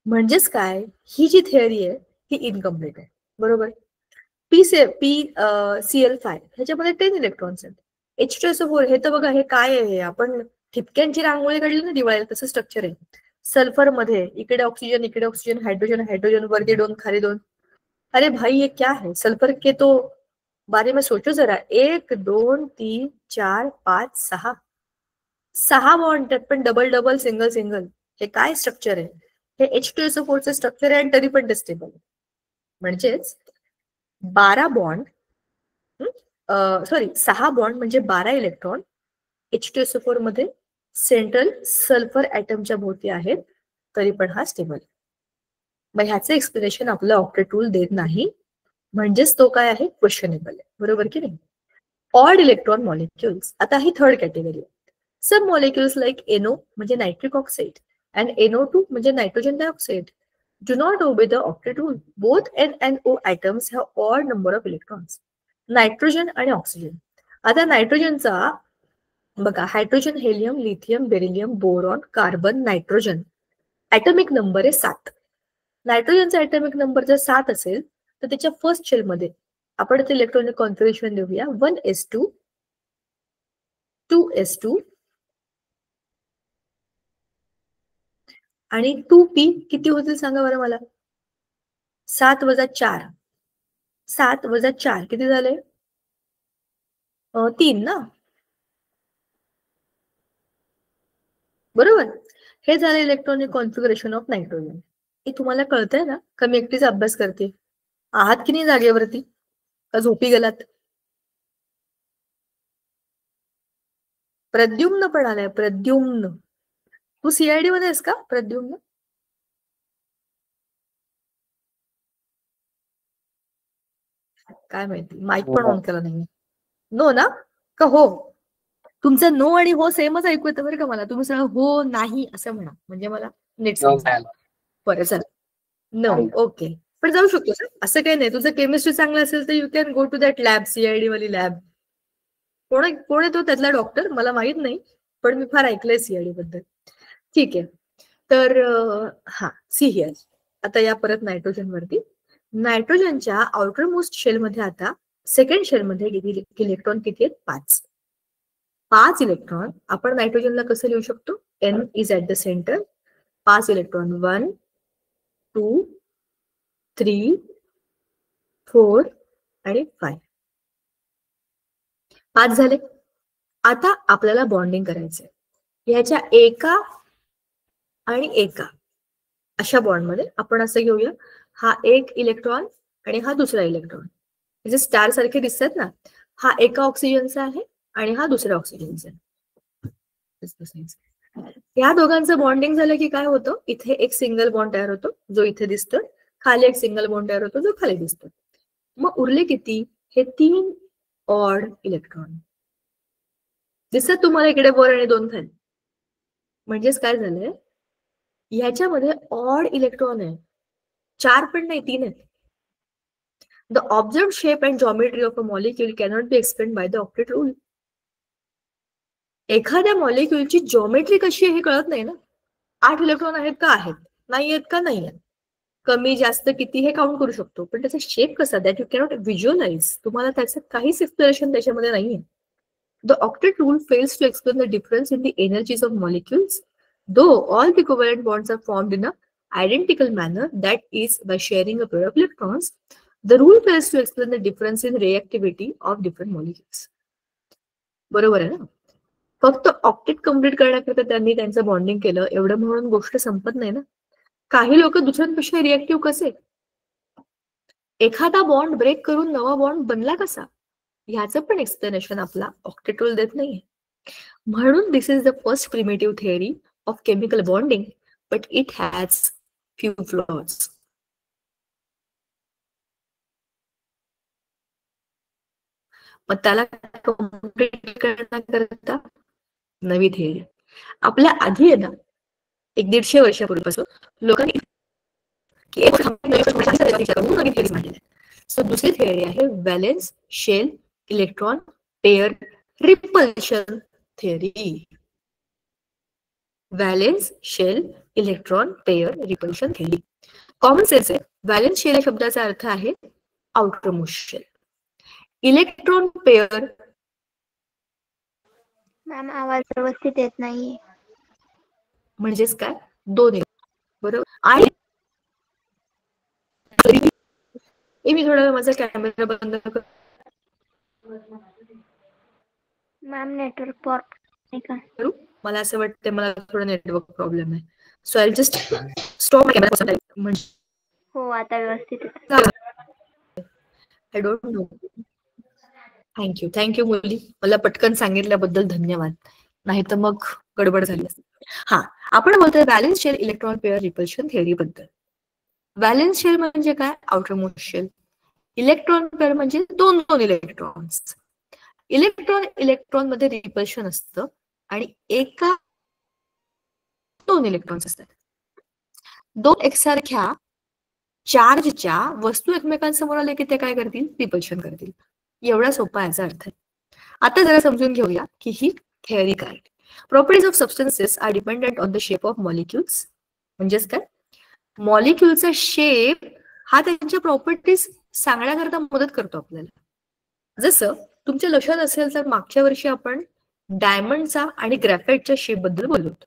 A: म्हणजेच काय, ही जी थिअरी आहे ही इनकम्प्लीट आहे. बरोबर. PCl5 ह्याच्यामध्ये 10 इलेक्ट्रॉन्स आहेत. H2SO4 हे तर बघा, हे काय आहे, आपण ठिपक्यांची रांगोळी काढली ना दिवाळीला, तसं स्ट्रक्चर आहे. सल्फर मध्ये इकडे ऑक्सिजन, इकडे ऑक्सिजन, हाइड्रोजन हाइड्रोजन, वरती 2 खाली 2. अरे भाई ये क्या है? सल्फर के तो बारे में सोचो जरा. 1 2 3 4 5 6 6 बॉन्ड, त्यात पण डबल डबल सिंगल सिंगल. हे काय स्ट्रक्चर आहे? हे H2SO4 चे स्ट्रक्चर आहे आणि तरी पण डिस्टेबल. म्हणजेच 12 बॉन्ड, 6 बॉन्ड म्हणजे 12 इलेक्ट्रॉन H2SO4 मध्ये सेंट्रल सल्फर ॲटमच्या भोवती आहेत, तरी पण हा स्टेबल. मग ह्याचं एक्सप्लेनेशन आपलं ऑक्टेट रूल देत नाही, म्हणजेच तो काय आहे? क्वेश्चनेबल आहे. बरोबर की नाही? Odd electron molecules. आता ही थर्ड कॅटेगरी आहे. सम मॉलिक्युल्स लाईक NO म्हणजे नायट्रिक ऑक्साइड and NO2 म्हणजे nitrogen dioxide do not obey the octet rule. Both N and O atoms have odd number of electrons. Nitrogen आणि oxygen. आता नायट्रोजनचा बघा, hydrogen, helium, lithium, beryllium, boron, carbon, nitrogen, atomic number आहे 7. नायट्रोजनचा atomic number जर 7 असेल तर त्याच्या first shell मध्ये आपण ते इलेक्ट्रॉनिक कॉन्फिगरेशन देऊया 1s2 2s2 आणि 2p किती होतील सांगा बरं मला. 7 वजा 4, 7 वजा 4 किती झाले? 3 ना, बरोबर. हे झालं इलेक्ट्रॉनिक कॉन्फिगरेशन ऑफ नायट्रोजन. हे तुम्हाला कळतंय ना का मी एकटीच अभ्यास करते? आहात की नाही जागेवरती, का झोपी गेलात? प्रद्युम्न पण आलाय, प्रद्युम्न. तू सीआयडी मध्ये आहेस का प्रद्युम्न? काय माहिती, माईक पण ऑन केला नाही. नो ना का हो? तुमचं नो आणि हो सेमच ऐकू येतं बरं का मला. तुम्ही सगळं हो नाही असं म्हणा, म्हणजे मला नीट समजेल. बरं चला, नो, ओके. पण जाऊ शकतो सर, असं काही नाही. तुझं केमिस्ट्री चांगलं असेल तर you can go to that lab, CID वाली लॅब. कोण आहे तो त्यातला डॉक्टर मला माहित नाही, पण मी फार ऐकलंय सीआयडी बद्दल. ठीक आहे, तर हा सी हिअर. आता या परत नायट्रोजन वरती. नायट्रोजनच्या आउटर मोस्ट शेल मध्ये आता सेकंड शेल मध्ये इलेक्ट्रॉन किती आहेत? 5. 5 इलेक्ट्रॉन. आपण नायट्रोजनला कसं लिहू शकतो? n is at the centre. 5 electron 1 2 3 4 आणि 5. 5 झाले. आता आपल्याला बॉन्डिंग करायचंय. ह्याच्या एका आणि एका अशा बॉन्डमध्ये आपण असं घेऊया, हा एक इलेक्ट्रॉन आणि हा दुसरा इलेक्ट्रॉन. म्हणजे स्टार सारखे दिसतात ना, हा एका ऑक्सिजनचा आहे आणि हा दुसऱ्या ऑक्सिजनचा आहे. या दोघांचं बॉन्डिंग झालं की काय होतं? इथे एक सिंगल बॉन्ड तयार होतो जो इथे दिसतो, खाली एक सिंगल बॉन्ड तयार होतो जो खाली दिसतो. मग उरले किती? हे 3 ऑड इलेक्ट्रॉन दिसतात तुम्हाला इकडे वर आणि 2 खाली. म्हणजेच काय झालंय, ह्याच्यामध्ये ऑड इलेक्ट्रॉन आहे. 4 पण नाही, 3 आहेत. The observed shape and geometry of a molecule cannot be explained by the octet rule. एखाद्या मॉलिक्युलची जॉमेट्री कशी आहे हे कळत नाही ना. 8 इलेक्ट्रॉन आहेत का आहेत, नाही आहेत का नाही आहेत, कमी जास्त किती हे काउंट करू शकतो, पण त्याचा शेप कसा, दॅट यू कॅनॉट व्हिज्युअलाइज. तुम्हाला त्याचं काहीच एक्सप्लेनेशन त्याच्यामध्ये नाहीये. The octet rule fails to explain the difference in the energies of molecules, though all the covalent bonds are formed in a identical manner, that is, by sharing a pair of electrons. The rule fails to explain the difference in reactivity of different molecules. बरोबर आहे ना. फक्त octet complete करण्याकरता त्यांनी त्यांचं bonding केलं एवढं म्हणून गोष्ट संपत नाही ना. काही लोक दुसऱ्यांपेक्षा रिएक्टिव्ह कसे, एखादा बॉन्ड ब्रेक करून नवा बॉन्ड बनला कसा, ह्याचं पण एक्सप्लेनेशन आपला ऑक्टेट रूल देत नाहीये. म्हणून this is the first primitive theory of chemical bonding, but it has few flaws. मग त्याला कम्प्लीट करण्याकरता नवी थिअरी. आपल्या आधी आहे ना, 150 वर्षापूर्वीपासून लोकांनी सो दुसरी थिअरी आहे valence shell electron pair repulsion theory. Valence shell electron pair repulsion theory. Common sense आहे. व्हॅलेन्स शेल या शब्दाचा अर्थ आहे outer most shell. Electron pair.
C: Ma'am आवाज व्यवस्थित येत नाहीये.
A: म्हणजेच काय, 2 बरोबर. आणि मी थोडा वेळ माझा कॅमेरा बंद
C: मॅम नेटवर्क
A: करू. मला असं वाटतं मला थोडा नेटवर्क प्रॉब्लेम आहे. So I just stop my camera.
C: हो आता व्यवस्थित येत.
A: I don't know. थँक्यू मुली, मला पटकन सांगितल्याबद्दल धन्यवाद, नाही तर मग गडबड झाली असते. हा, आपण बोलतोय valence shell electron pair repulsion theory बद्दल. व्हॅलेन्स शेल म्हणजे काय, outer most shell. Electron pair म्हणजे 2 इलेक्ट्रॉन्स. इलेक्ट्रॉन मध्ये रिपल्शन असतं आणि एका 2 इलेक्ट्रॉन्स असतात. 2 एकसारख्या चार्जच्या वस्तू एकमेकांसमोर आले की ते काय करतील, रिपल्शन करतील. एवढा सोपा याचा अर्थ आहे. आता जरा समजून घेऊया की ही थिअरी काय. Properties of substances are dependent on the shape of molecules. म्हणजेच काय, मॉलिक्युलचा शेप हा त्यांच्या प्रॉपर्टीज सांगण्याकरता मदत करतो आपल्याला. जसं तुमच्या लक्षात असेल तर मागच्या वर्षी आपण डायमंडचा आणि ग्रॅफाइटच्या शेप बद्दल बोललो होतो.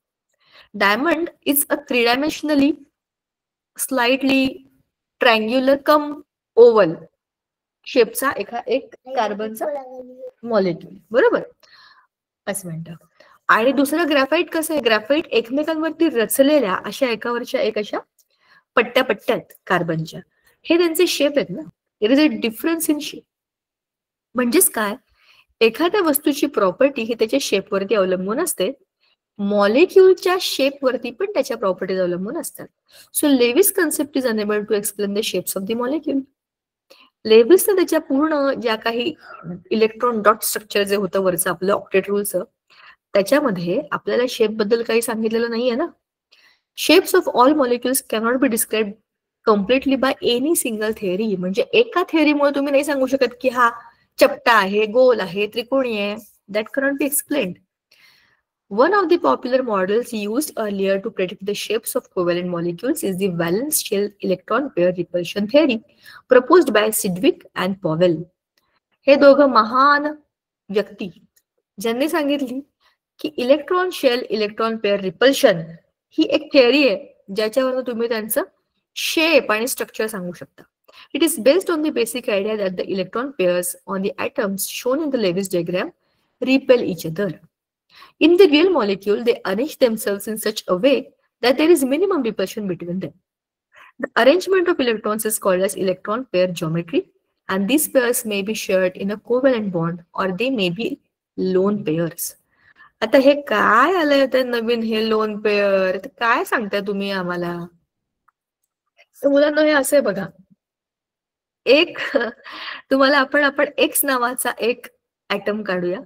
A: Diamond is a 3-dimensionally slightly triangular cum oval शेपचा एक कार्बनचा मॉलिक्यूल, बरोबर असं म्हणतात. आणि दुसरं ग्रॅफाइट कसं आहे, ग्रॅफाइट एकमेकांवरती रचलेल्या अशा एकावरच्या एक अशा पट्ट्या पट्ट्या आहेत कार्बनच्या. हे त्यांचे शेप आहेत ना. There is a difference in shape. म्हणजेच काय, एखाद्या वस्तूची प्रॉपर्टी ही त्याच्या शेपवरती अवलंबून असते. मॉलिक्यूलच्या शेपवरती पण त्याच्या प्रॉपर्टीज अवलंबून असतात. So Lewis concept is enable to explain the shapes of the molecule. लेविसने त्याच्या पूर्ण ज्या काही इलेक्ट्रॉन डॉट स्ट्रक्चर जे होतं वरचं आपलं ऑक्टेट रूलचं, त्याच्यामध्ये आपल्याला शेप बद्दल काही सांगितलेलं नाहीये ना. Shapes of all molecules cannot be describe completely by any single theory. म्हणजे एका थिअरीमुळे तुम्ही नाही सांगू शकत की हा चपटा आहे, गोल आहे, त्रिकोणी आहे. That cannot be explained. One of the popular models used earlier to predict the shapes of covalent molecules is the valence shell electron pair repulsion theory proposed by Sidgwick and Powell. हे दोघं महान व्यक्ती ज्यांनी सांगितली की electron shell electron pair repulsion ही एक theory आहे ज्याच्यावरून तुम्ही त्यांचं शेप आणि स्ट्रक्चर सांगू शकता. It is based on the basic idea that the electron pairs on the atoms shown in the Lewis diagram repel each other. In the real molecule, they arrange themselves in such a way that there is minimum repulsion between them. The arrangement of electrons is called as electron pair geometry, and these pairs may be shared in a covalent bond or they may be lone pairs. आता हे काय आलंय तर नवीन हे lone pair, काय सांगताय तुम्ही आम्हाला? मुलांना हे असं आहे बघा, एक तुम्हाला आपण एक्स नावाचा एक ऍटम काढूया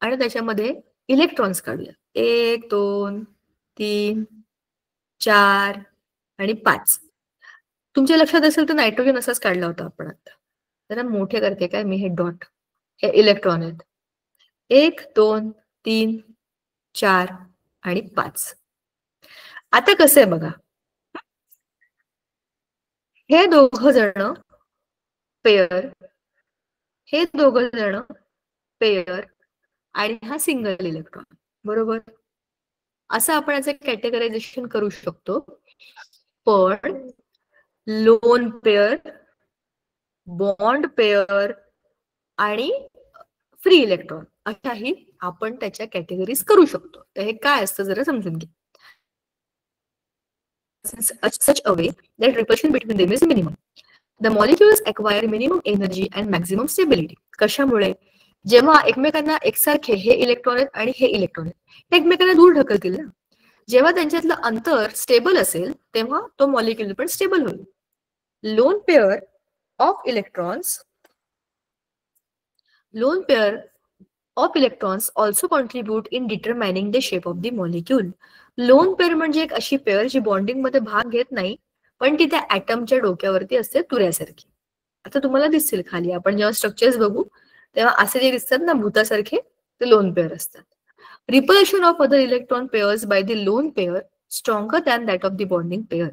A: आणि त्याच्यामध्ये इलेक्ट्रॉन्स काढूया. 1 2 3 4 आणि 5. तुमच्या लक्षात असेल तर नायट्रोजन असाच काढला होता आपण. आता जरा मोठे करते काय मी, हे डॉट हे इलेक्ट्रॉन आहेत. 1 2 3 4 आणि 5. आता कसं आहे बघा, हे दोघं जण पेअर, हे दोघं जण पेअर आणि हा सिंगल इलेक्ट्रॉन, बरोबर. असं आपण याचं कॅटेगरायझेशन करू शकतो. पण लोन पेअर, बॉन्ड पेअर आणि फ्री इलेक्ट्रॉन अशाही आपण त्याच्या कॅटेगरीज करू शकतो. तर हे काय असतं जरा समजून घ्या. such a way that repulsion between them is minimum. The molecules acquire minimum energy and maximum stability. कशामुळे, जेव्हा एकमेकांना एकसारखे हे इलेक्ट्रॉन आहेत आणि हे इलेक्ट्रॉन आहेत एकमेकांना दूर ढकलतील ना, जेव्हा त्यांच्यातलं अंतर स्टेबल असेल तेव्हा तो मॉलिक्यूल पण स्टेबल होईल. Loan pair of electrons also contribute in determining the shape of the molecule. Lone pair म्हणजे एक अशी पेअर जी बॉन्डिंग मध्ये भाग घेत नाही पण ती त्या ऍटमच्या डोक्यावरती असते तुऱ्यासारखी. आता तुम्हाला दिसतील खाली आपण जेव्हा स्ट्रक्चर्स बघू तेव्हा असे जे दिसतात ना भूतासारखे, ते लोन पेअर असतात. Repulsion of other electron pairs by the lone pair stronger than that of the bonding pair.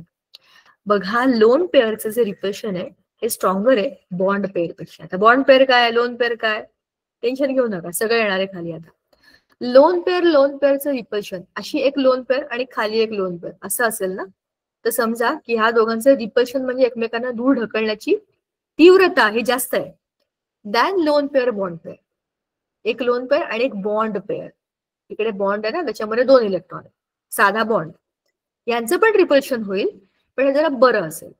A: बघा, लोन पेअरचं जे रिपल्शन आहे हे स्ट्रॉंगर आहे बॉन्ड पेअर पेक्षा. आता बॉन्ड पेअर काय, लोन पेअर काय, टेन्शन घेऊ नका, सगळं येणार आहे खाली. आता लोन पेअरचं रिपल्शन, अशी एक लोन पेअर आणि खाली एक लोन पेअर असं असेल ना, तर समजा की ह्या दोघांचं रिपल्शन म्हणजे एकमेकांना दूर ढकलण्याची तीव्रता ही जास्त आहे than loan pair bond pair. एक लोन पेअर आणि एक बॉन्ड पेअर, इकडे बॉन्ड आहे ना त्याच्यामध्ये 2 इलेक्ट्रॉन आहे, साधा बॉन्ड, यांचं पण रिपल्शन होईल पण हे जरा बरं असेल.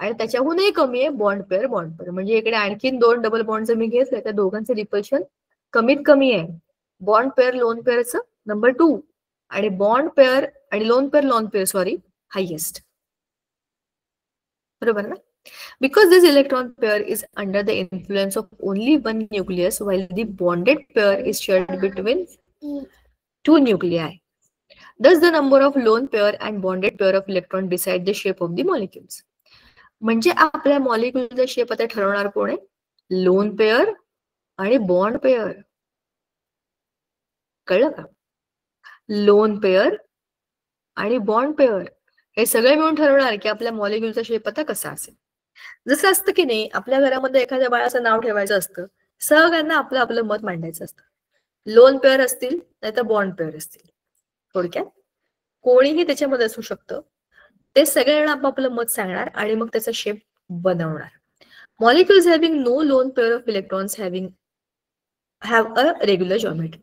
A: आणि त्याच्याहूनही कमी आहे बॉन्ड पेअर म्हणजे इकडे आणखीन 2 डबल बॉन्ड जर मी घेतले त्या दोघांचे रिपल्शन कमीत कमी आहे. बॉन्ड पेअर लोन पेअरचं नंबर 2 आणि बॉन्ड पेअर आणि लोन पेअर हायेस्ट, बरोबर ना. Because this electron pair is under the influence of only one nucleus while the bonded pair is shared between 2 nuclei. Thus the number of lone pair and bonded pair of electron decide the shape of the molecules. म्हणजे आपल्या मॉलिक्यूलचा shape आता ठरवणार कोण आहे, lone pair आणि bond pair. कळलं का? Lone pair आणि बॉन्ड पेअर हे सगळे मिळून ठरवणार की आपल्या मॉलिक्यूलचा शेप आता कसा असेल. जसं असतं की नाही, आपल्या घरामध्ये एखाद्या बाळाचं नाव ठेवायचं असतं, सगळ्यांना आपलं आपलं मत मांडायचं असतं. लोन पेअर असतील नाही तर बॉन्ड पेअर असतील. थोडक्यात कोणीही त्याच्यामध्ये असू शकतं. ते सगळेजण आपापलं मत सांगणार आणि मग त्याचा शेप बनवणार. Molecules having no lone pair of electrons have a regular geometry.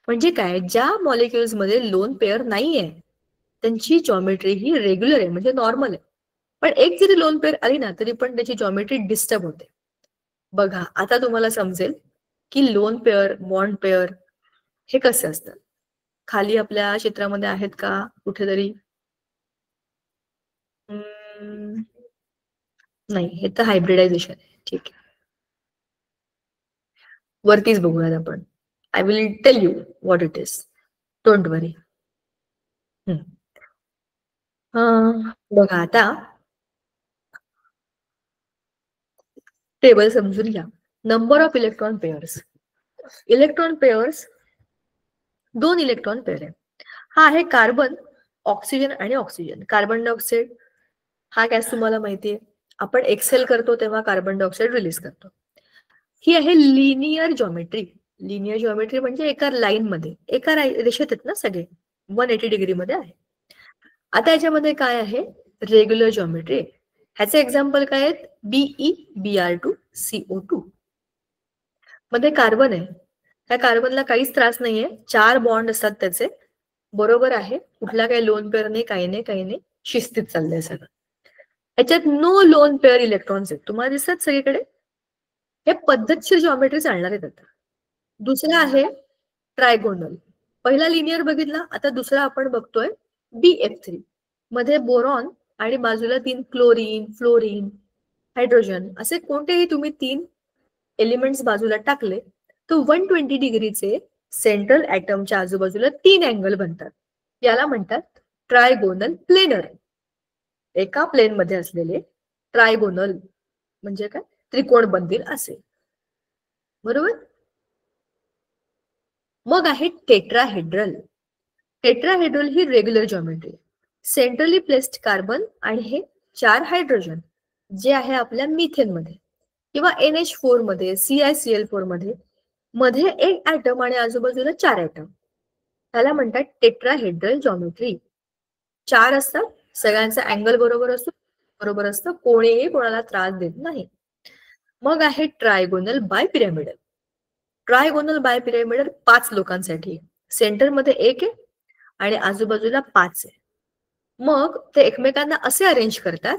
A: म्हणजे काय, ज्या मॉलिक्युल्स मध्ये लोन पेअर नाहीये त्यांची जॉमेट्री ही रेग्युलर आहे, म्हणजे नॉर्मल आहे. पण एक जरी लोन पेअर आली ना तरी पण त्याची जॉमेट्री डिस्टर्ब होते. बघा आता तुम्हाला समजेल की लोन पेअर, बॉन्ड पेअर हे कसे असतात. खाली आपल्या चित्रामध्ये आहेत का कुठेतरी? नाही, हे तर हायब्रिडायझेशन आहे. ठीक आहे, वरतीच बघूयात आपण. I will tell you what it is, don't worry. बघा आता टेबल समजून घ्या. Number of electron pairs. Electron pairs 2 electron pair आहे. हा आहे कार्बन, ऑक्सिजन आणि ऑक्सिजन. कार्बन डायऑक्साईड हा गॅस तुम्हाला माहितीये, आपण एक्सेल करतो तेव्हा कार्बन डायऑक्साईड रिलीज करतो. ही आहे लिनियर जॉमेट्री. लिनियर जॉमेट्री म्हणजे एका लाईन मध्ये, एका रेषेत आहेत ना सगळे, 180 डिग्री मध्ये आहे. आता याच्यामध्ये काय आहे, रेग्युलर जॉमेट्री. ह्याचे एक्झाम्पल काय आहेत, BeBr2 CO2 मध्ये कार्बन आहे. त्या कार्बनला काहीच त्रास नाहीये, 4 बॉन्ड असतात त्याचे, बरोबर आहे. कुठला काही लोन पेअर नाही, काही नाही, शिस्तीत चाललंय सगळं. याच्यात नो लोन पेअर इलेक्ट्रॉन्स आहेत, तुम्हाला दिसतात सगळीकडे. हे पद्धतशीर जॉमेट्री चालणार आहेत. आता दुसरा आहे ट्रायगोनल. पहिला लिनियर बघितला, आता दुसरा आपण बघतोय BF3 मध्ये बोरॉन आणि बाजूला 3 क्लोरीन, फ्लोरीन, हायड्रोजन असे कोणतेही तुम्ही 3 एलिमेंट्स बाजूला टाकले तर 120 डिग्रीचे सेंट्रल ऍटमच्या आजूबाजूला 3 अँगल बनतात. याला म्हणतात ट्रायगोनल प्लेनर. एका प्लेन मध्ये असलेले ट्रायगोनल म्हणजे काय, त्रिकोण बनतील असे, बरोबर. मग आहे टेट्राहेड्रल. टेट्राहेड्रल ही regular geometry. Centrally placed carbon आणि हे 4 हायड्रोजन जे आहे आपल्या मिथेन मध्ये किंवा NH4 मध्ये, CiCl4 मध्ये, मध्ये एक ऍटम आणि आजूबाजूला 4 ऍटम. त्याला म्हणतात टेट्राहेड्रल जॉमेट्री. 4 असतात, सगळ्यांचा अँगल बरोबर असतं, कोणीही कोणाला त्रास देत नाही. मग आहे ट्रायगोनल बायपिरॅमिडल. ट्रायगोनल बायपिरॅमिडल 5 लोकांसाठी, सेंटर मध्ये 1 आहे आणि आजूबाजूला 5 आहे. मग ते एकमेकांना असे अरेंज करतात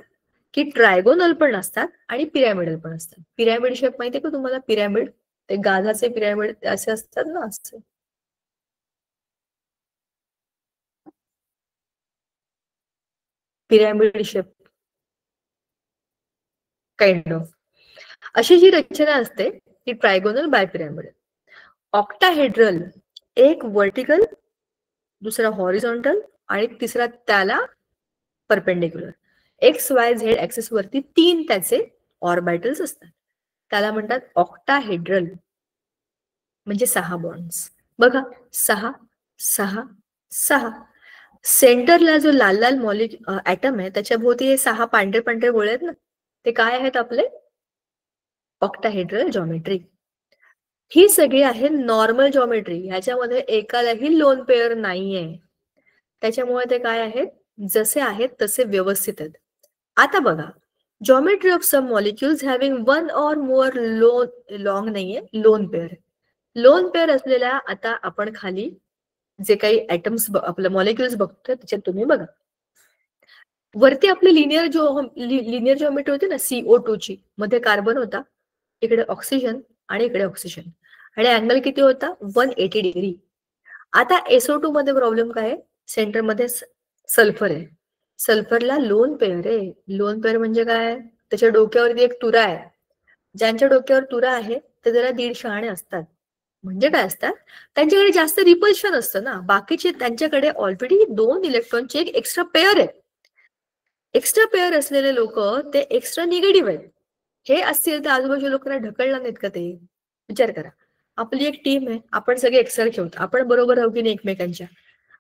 A: की ट्रायगोनल पण असतात आणि पिरॅमिडल पण असतात. पिरॅमिड शेप माहितीये का तुम्हाला? पिरॅमिड, ते गाधाचे पिरॅमिड असे असतात ना, असे. पिरॅमिड शेप काइंड ऑफ अशी जी रचना असते ती ट्रायगोनल बायपिरॅमिडल. ऑक्टाहेड्रल, एक वर्टिकल, दुसरा हॉरिझॉन्टल आणि तिसरा त्याला परपेंडिक्युलर. XYZ ऍक्सिस वरती 3 त्याचे ऑर्बिटल्स असतात. त्याला म्हणतात ऑक्टाहेड्रल, म्हणजे 6 बॉन्ड्स. बघा 6 6 6. सेंटरला जो लाल लाल ऍटम आहे त्याच्या भोवती हे 6 पांढरे पांढरे गोळे आहेत ना, ते काय आहेत आपले ऑक्टाहेड्रल जॉमेट्री. ही सगळी आहे नॉर्मल जॉमेट्री. ह्याच्यामध्ये एकालाही लोन पेअर नाहीये, त्याच्यामुळे ते काय आहेत, जसे आहेत तसे व्यवस्थित आहेत. आता बघा, geometry of some molecules having 1 or more long नाहीये, लोन पेअर. लोन पेअर असलेल्या आता आपण खाली जे काही ऍटम्स आपलं मॉलिक्युल्स बघतोय त्याच्यात तुम्ही बघा, वरती आपली लिनियर जॉमेट्री होती ना CO2 ची, मध्ये कार्बन होता, इकडे ऑक्सिजन आणि इकडे ऑक्सिजन, आणि अँगल किती होता 180 डिग्री. आता SO2 मध्ये प्रॉब्लेम काय आहे, सेंटर मध्ये सल्फर आहे. सल्फरला लोन पेअर आहे. लोन पेअर म्हणजे काय, त्याच्या डोक्यावरती एक तुरा आहे. ज्यांच्या डोक्यावर तुरा आहे ते जरा 1.5 शहाणे असतात. म्हणजे काय असतात, त्यांच्याकडे जास्त रिपल्शन असतं ना. बाकीचे त्यांच्याकडे ऑलरेडी 2 इलेक्ट्रॉनचे एक एक्स्ट्रा पेअर आहे. एक्स्ट्रा पेअर असलेले लोक ते एक्स्ट्रा निगेटिव्ह आहेत. हे असतील तर आजूबाजूच्या लोकांना ढकलणार नाहीत का ते? विचार करा, आपली एक टीम आहे, आपण सगळे एक्सेल खेळतो, आपण बरोबर आहोत की नाही एकमेकांच्या.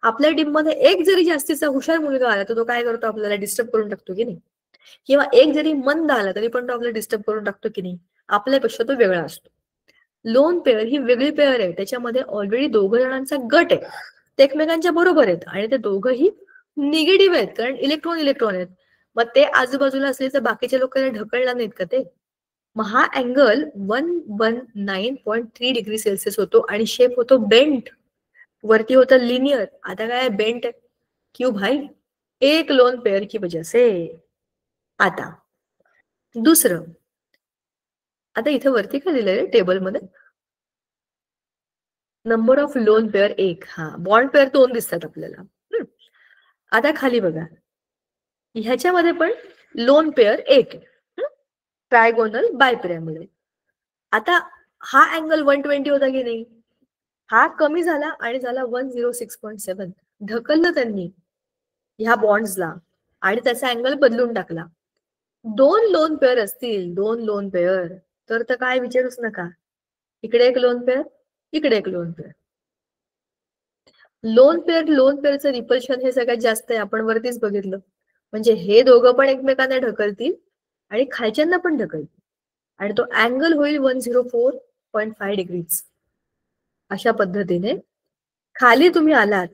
A: आपल्या टीम मध्ये एक जरी जास्तीचा हुशार मुलगा आला तर तो काय करतो, आपल्याला डिस्टर्ब करून टाकतो की नाही. किंवा एक जरी मंद आला तरी पण तो आपल्याला डिस्टर्ब करून टाकतो की नाही. आपल्यापेक्षा तो वेगळा असतो. लोन पेअर ही वेगळी पेअर आहे, त्याच्यामध्ये ऑलरेडी 2 जणांचा गट आहे, ते एकमेकांच्या बरोबर आहेत आणि ते दोघंही निगेटिव्ह आहेत, कारण इलेक्ट्रॉन इलेक्ट्रॉन आहेत. मग ते आजूबाजूला असले तर बाकीच्या लोकांना ढकलणार नाहीत का ते? मग हा अँगल 119.3 डिग्री सेल्सिअस होतो आणि शेप होतो बेंट. वरती होतं लिनियर, आता काय बेंट. क्यों भाई? एक लोन पेयर की वजह से. आता दुसरं, आता इथे वरती काय दिलंय टेबलमध्ये? Number of lone pair 1. हा, बॉन्ड पेयर 2 दिसतात आपल्याला. आता खाली बघा, ह्याच्यामध्ये पण लोन पेयर 1 ट्रायगोनल बायपिरॅमिडल. आता हा अँगल 120 होता की नाही, हा कमी झाला आणि झाला 106.7. ढकललं त्यांनी ह्या बॉन्ड्सला आणि त्याचा अँगल बदलून टाकला. 2 लोन पेयर असतील, 2 लोन पेयर, तर काय विचारूच नका. इकडे एक लोन पेयर, इकडे एक लोन पेयर. लोन पेअरचं रिपल्शन हे सगळ्यात जास्त आहे, आपण वरतीच बघितलं. म्हणजे हे दोघं पण एकमेकांना ढकलतील आणि खालच्यांना पण ढकलतील आणि तो अँगल होईल 104.5 डिग्रीज. अशा पद्धतीने खाली तुम्ही आलात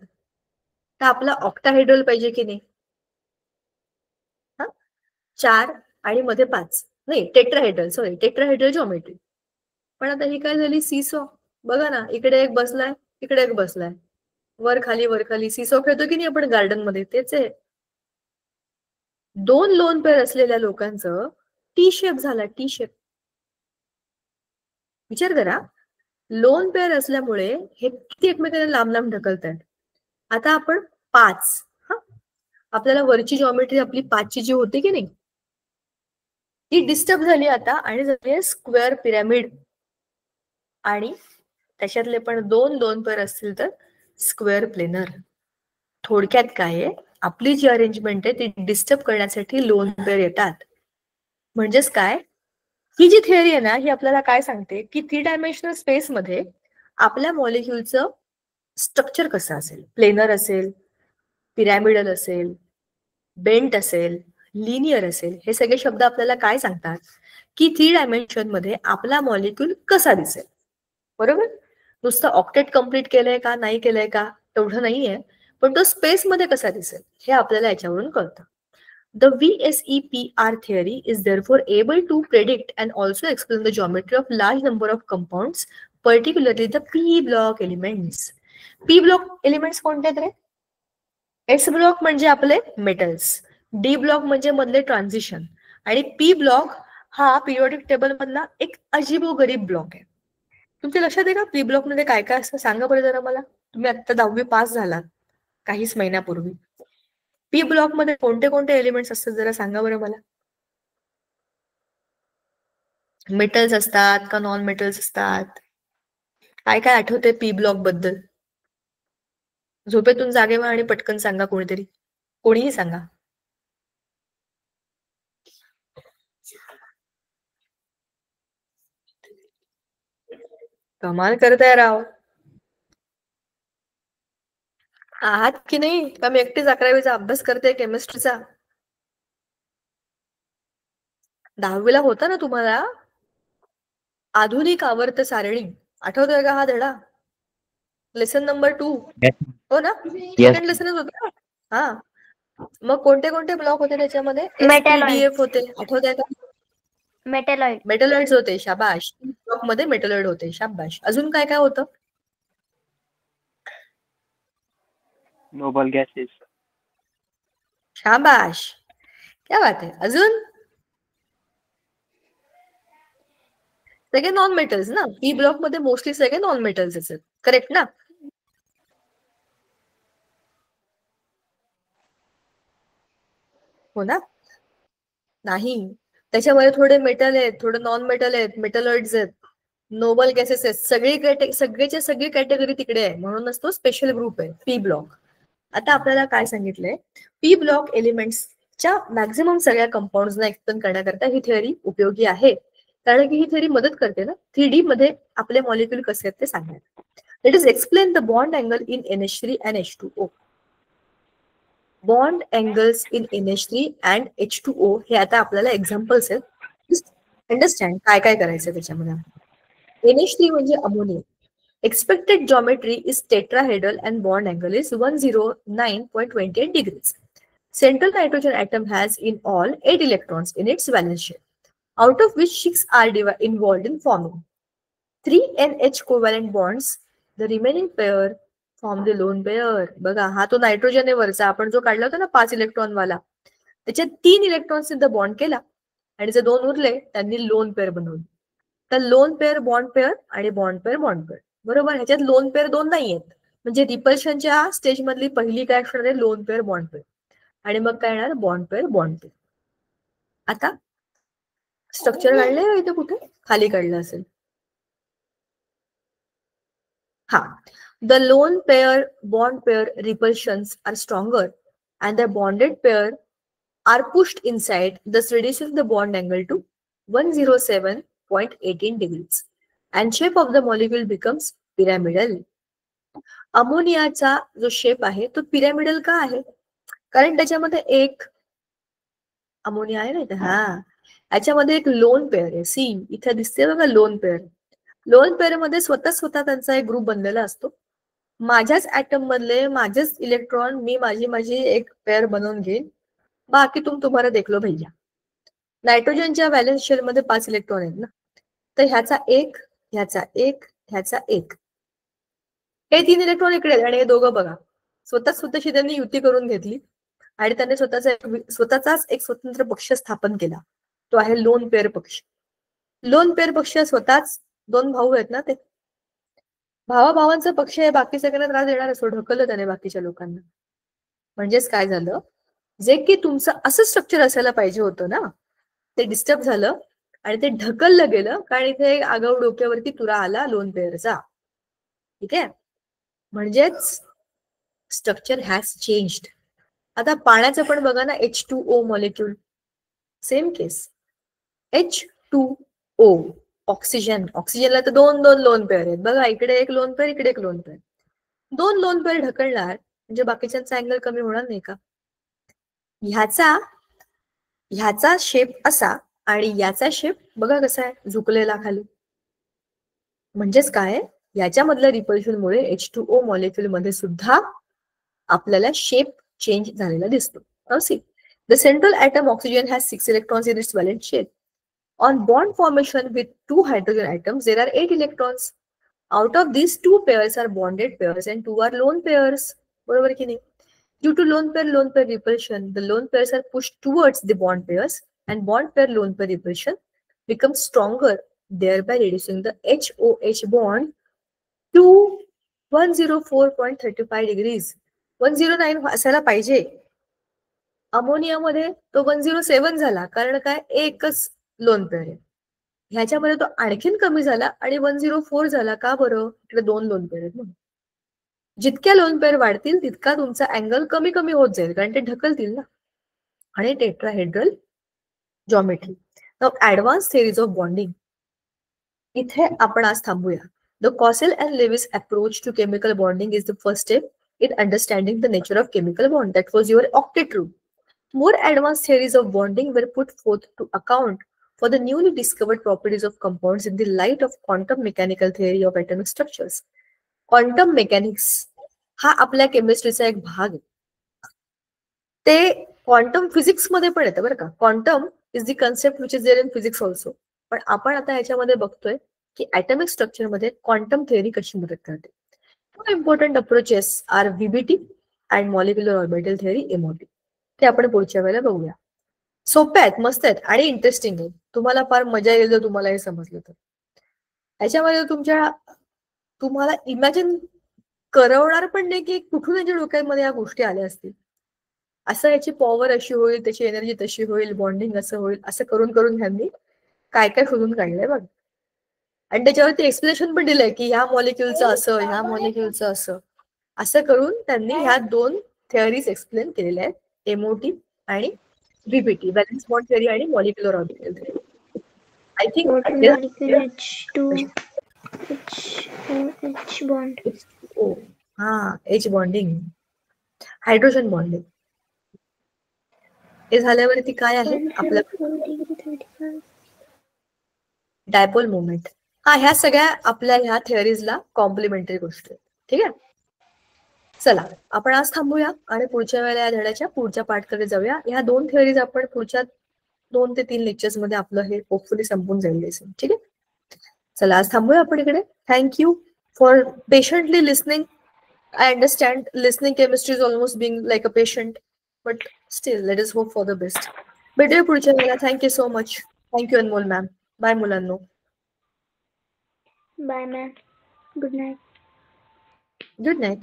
A: तर आपला ऑक्टाहेड्रल पाहिजे की नाही? 4 आणि मध्ये 5, नाही टेट्राहेड्रल जॉमेट्री. पण आता ही काय झाली? सीसॉ. बघा ना, इकडे एक बसलाय, इकडे एक बसलाय, वर खाली सीसॉ खेळतो की नाही आपण गार्डन मध्ये, तेच आहे. 2 लोन पेअर असलेल्या लोकांचं टी शेप झाला, टी शेप. विचार करा, लोन पेअर असल्यामुळे हे किती एकमेकांना लांब लांब ढकलतात. आता आपण 5, आपल्याला वरची जॉमेट्री आपली 5ची जी होती की नाही, ती डिस्टर्ब झाली आता आणि झाली स्क्वेअर पिरॅमिड. आणि त्याच्यातले पण 2 लोन पेअर असतील तर स्क्वेअर प्लेनर. थोडक्यात काय आहे, आपली जी अरेंजमेंट आहे ती डिस्टर्ब करण्यासाठी लोन पेअर येतात. म्हणजेच काय, ही जी थिअरी आहे ना, ही आपल्याला काय सांगते की 3 डायमेन्शनल स्पेस मध्ये आपल्या मॉलिक्युलचं स्ट्रक्चर कसं असेल. प्लेनर असेल, पिरॅमिडल असेल, बेंट असेल, लिनियर असेल. हे सगळे शब्द आपल्याला काय सांगतात की 3 डायमेन्शन मध्ये आपला मॉलिक्यूल कसा दिसेल. बरोबर? नुसतं ऑक्टेट कम्प्लीट केलंय का, नाही केलंय का, तेवढं नाहीये, पण तो स्पेस मध्ये कसा दिसेल हे आपल्याला याच्यावरून कळतं. The VSEPR theory is therefore able to predict and also explain the geometry of large number of compounds, particularly the P block elements. P block elements कोणते रे? S ब्लॉक म्हणजे आपले मेटल्स, D ब्लॉक म्हणजे मधले transition आणि P block हा periodic table मधला एक अजीबोगरीब ब्लॉक आहे. तुमच्या लक्षात आहे का पी ब्लॉक मध्ये काय काय असतं? सांगा बरं जरा मला. तुम्ही आता 10वी पास झालात काहीच महिन्यापूर्वी. पी ब्लॉक मध्ये कोणते कोणते एलिमेंट्स असतात जरा सांगा बरं मला. मेटल्स असतात का नॉन मेटल्स असतात? काय काय आठवते पी ब्लॉक बद्दल? झोपेतून जागे व्हा आणि पटकन सांगा कोणीतरी, कोणीही सांगा. कमाल करताय राव. आहात की नाही? का मी एकटीच 11वीचा अभ्यास करते केमिस्ट्रीचा? 10वीला होता ना तुम्हाला आधुनिक आवर्त सारणी, आठवतोय का हा धडा? लेसन नंबर 2 हो ना? सेकंड लेसनच होता. हा, मग कोणते कोणते ब्लॉक होते त्याच्यामध्ये? SPDF होते, आठवतंय का? मेटलॉइड्स होते, शाबाश. ब्लॉक मध्ये मेटलॉइड होते, शाबाश. अजून काय काय होतं?
B: Noble gases.
A: शाबाश, क्या बात आहे. अजून सगळे नॉन मेटल्स ना. पी ब्लॉक मध्ये मोस्टली सगळे नॉन मेटल्स आहेत, करेक्ट ना? हो ना? नाही, त्याच्यामध्ये थोडे मेटल आहेत, थोडे नॉन मेटल आहेत, मेटलॉइड्स आहेत, नोबल गॅसेस आहेत. सगळीच्या सगळी कॅटेगरी तिकडे आहे, म्हणूनच तो स्पेशल ग्रुप आहे पी ब्लॉक. आता आपल्याला काय सांगितलंय, पी ब्लॉक एलिमेंट्सच्या मॅक्झिमम सगळ्या कंपाऊंड्सना एक्सप्लेन करण्याकरता ही थिअरी उपयोगी आहे. कारण की ही थिअरी मदत करते ना 3D मध्ये आपले मॉलिक्यूल कसे आहेत ते सांगायला. Let us explain the bond angle in NH3 and H2O. Bond angles in NH3 and H2O हे आता आपल्याला एक्झाम्पल्स आहेत. अंडरस्टँड काय काय करायचं त्याच्यामध्ये. NH3 म्हणजे ammonia, Expected geometry is tetrahedral and bond angle is 109.28 degrees. Central nitrogen atom has in all 8 electrons in its valence shell, out of which 6 are involved in forming 3 NH covalent bonds. The remaining pair form the lone pair. बघा हा तो nitrogen आहे वरचा आपण जो काढला होता ना 5 इलेक्ट्रॉन वाला, त्याच्यात 3 इलेक्ट्रॉन्स बॉन्ड केला आणि जे 2 उरले त्यांनी लोन पेअर बनवली. तर लोन पेअर बॉन्ड पेअर आणि बॉन्ड पेअर बॉन्ड पेअर. बरोबर, ह्याच्यात लोन पेअर 2 नाही आहेत. म्हणजे रिपल्शनच्या स्टेज मधली पहिली काय असणार आहे, लोन पेअर बॉन्ड पेअर, आणि मग काय येणार, बॉन्ड पेअर बॉन्ड पेअर. आता स्ट्रक्चर काढलंय इथे, कुठे खाली काढलं असेल. हा, the lone pair bond pair repulsions are stronger and the bonded pair are pushed inside, thus reducing the bond angle to 107.18 degrees and shape of the molecule becomes pyramidal. अमोनियाचा जो shape आहे तो पिरॅमिडल का आहे, कारण त्याच्यामध्ये एक ammonia आहे ना, हा याच्यामध्ये एक लोन पेअर आहे. सी इथे दिसते बघा लोन पेअर. लोन पेअर मध्ये स्वतः त्यांचा एक ग्रुप बनलेला असतो. माझ्याच ऍटम मधले माझेच इलेक्ट्रॉन मी माझी एक पेअर बनवून घेईन, बाकी तुम्हाला देखलो भैया. नायट्रोजनच्या व्हॅलेन्स शेल मध्ये 5 इलेक्ट्रॉन आहेत ना, तर ह्याचा एक, ह्याचा एक, ह्याचा एक, हे 3 इलेक्ट्रॉन इकडे आहेत आणि हे दोघं बघा स्वतःशी त्यांनी युती करून घेतली आणि त्यांनी स्वतःचाच एक स्वतंत्र पक्ष स्थापन केला. तो आहे लोन पेअर पक्ष. लोन पेअर पक्ष स्वतःच 2 भाऊ आहेत ना, ते भावाभावांचा पक्ष आहे, बाकी सगळ्यांना त्रास देणार असो, ढकललं त्याने बाकीच्या लोकांना. म्हणजेच काय झालं, जे की तुमचं असं स्ट्रक्चर असायला पाहिजे होतं ना, ते डिस्टर्ब झालं आणि ते ढकललं गेलं, कारण इथे आगाऊ डोक्यावरती तुरा आला लोन पेअरचा. ठीक आहे, म्हणजेच स्ट्रक्चर हॅज चेंज्ड. आता पाण्याचं पण बघा ना, H2O मॉलिक्यूल, सेम केस. H2O ऑक्सिजनला तर 2 लोन पेअर आहेत बघा, इकडे एक लोन पेअर, इकडे एक लोन पेअर. 2 लोन पेअर ढकलणार म्हणजे बाकीच्यांचा अँगल कमी होणार नाही का. ह्याचा शेप असा आणि याचा शेप बघा कसा आहे, झुकलेला खाली. म्हणजेच काय, याच्यामधल्या रिपल्शनमुळे H2O मॉलिक्यूल मध्ये सुद्धा आपल्याला शेप चेंज झालेला दिसतो. The central atom oxygen has 6 electrons in its valence shell. On bond formation with 2 hydrogen atoms, there are 8 electrons. Out of these, 2 pairs are bonded pairs and 2 are lone pairs. बरोबर की नाही? Due to lone pair repulsion, the lone pairs are pushed towards the bond pairs and bond pair lone pair repulsion becomes stronger, thereby reducing the HOH bond to 104.35 degrees. 109 असायला पाहिजे. अमोनियामध्ये तो 107 झाला, कारण काय, एकच लोन पेअर आहे. ह्याच्यामध्ये तो आणखीन कमी झाला आणि 104 झाला. का बरं, इकडे 2 लोन पेअर आहेत. जितक्या लोन पेअर वाढतील तितका तुमचा अँगल कमी कमी होत जाईल, कारण ते ढकलतील ना. आणि tetrahedral geometry. Now advance theories of bonding. इथे आपण आज थांबूया. The Kossel and Lewis approach to chemical bonding is the first step in understanding the nature of chemical bond. That was your octet rule. More advanced theories of bonding were put forth to account for the newly discovered properties of compounds in the light of quantum mechanical theory of atomic structures. Quantum mechanics हा आपल्या केमिस्ट्रीचा एक भाग आहे. ते quantum physics मध्ये पण येतं बरं का. Quantum is the concept which is there in physics also. पण आपण आता ह्याच्यामध्ये बघतोय की ॲटॉमिक स्ट्रक्चर मध्ये क्वांटम थिअरी कशी मदत करते. Two important approaches are VBT and molecular orbital theory, MOT. ते आपण पुढच्या वेळेला बघूया. सोप्या आहेत, मस्त आहेत आणि इंटरेस्टिंग आहेत. तुम्हाला फार मजा येईल जर तुम्हाला हे समजलं तर. याच्यामध्ये तुम्हाला इमॅजिन करवणार पण नाही की कुठून याच्या डोक्यामध्ये या गोष्टी आल्या असतील. असं याची पॉवर अशी होईल, त्याची एनर्जी तशी होईल, बॉन्डिंग असं होईल, असं करून करून ह्यांनी काय काय शोधून काढलंय बघ. आणि त्याच्यावरती एक्सप्लेनेशन पण दिलंय की ह्या मॉलिक्युलचं असं, ह्या मॉलिक्युलचं असं, असं करून त्यांनी ह्या 2 थिअरीज एक्सप्लेन केलेल्या आहेत, MOT आणि VBT, व्हॅलेन्स बॉन्ड थिअरी आणि molecular orbital theory. I think
F: H bond.
A: हा, H बॉन्डिंग, हायड्रोजन बॉन्डिंग. हे झाल्यावरती काय आहे आपलं, डायपोल मोमेंट. ह्या सगळ्या आपल्या ह्या थिअरीजला कॉम्प्लिमेंटरी गोष्टी आहेत. ठीक आहे, चला आपण आज थांबूया आणि पुढच्या वेळेला या धड्याच्या पुढच्या पार्टकडे जाऊया. ह्या 2 थिअरीज आपण पुढच्या 2 ते 3 लेक्चर्स मध्ये आपलं हे होपफुली संपून जाईल लेसन. ठीक आहे, चला आज थांबूया आपण इकडे. Thank you for patiently listening. I understand listening chemistry is almost being like a patient, but still, let us hope for the best. भेटूया पुढच्या वेळेला. Thank you so much. Thank you Anmol ma'am. Bye मुलांनो.
C: Bye ma'am. Good night.
A: Good night.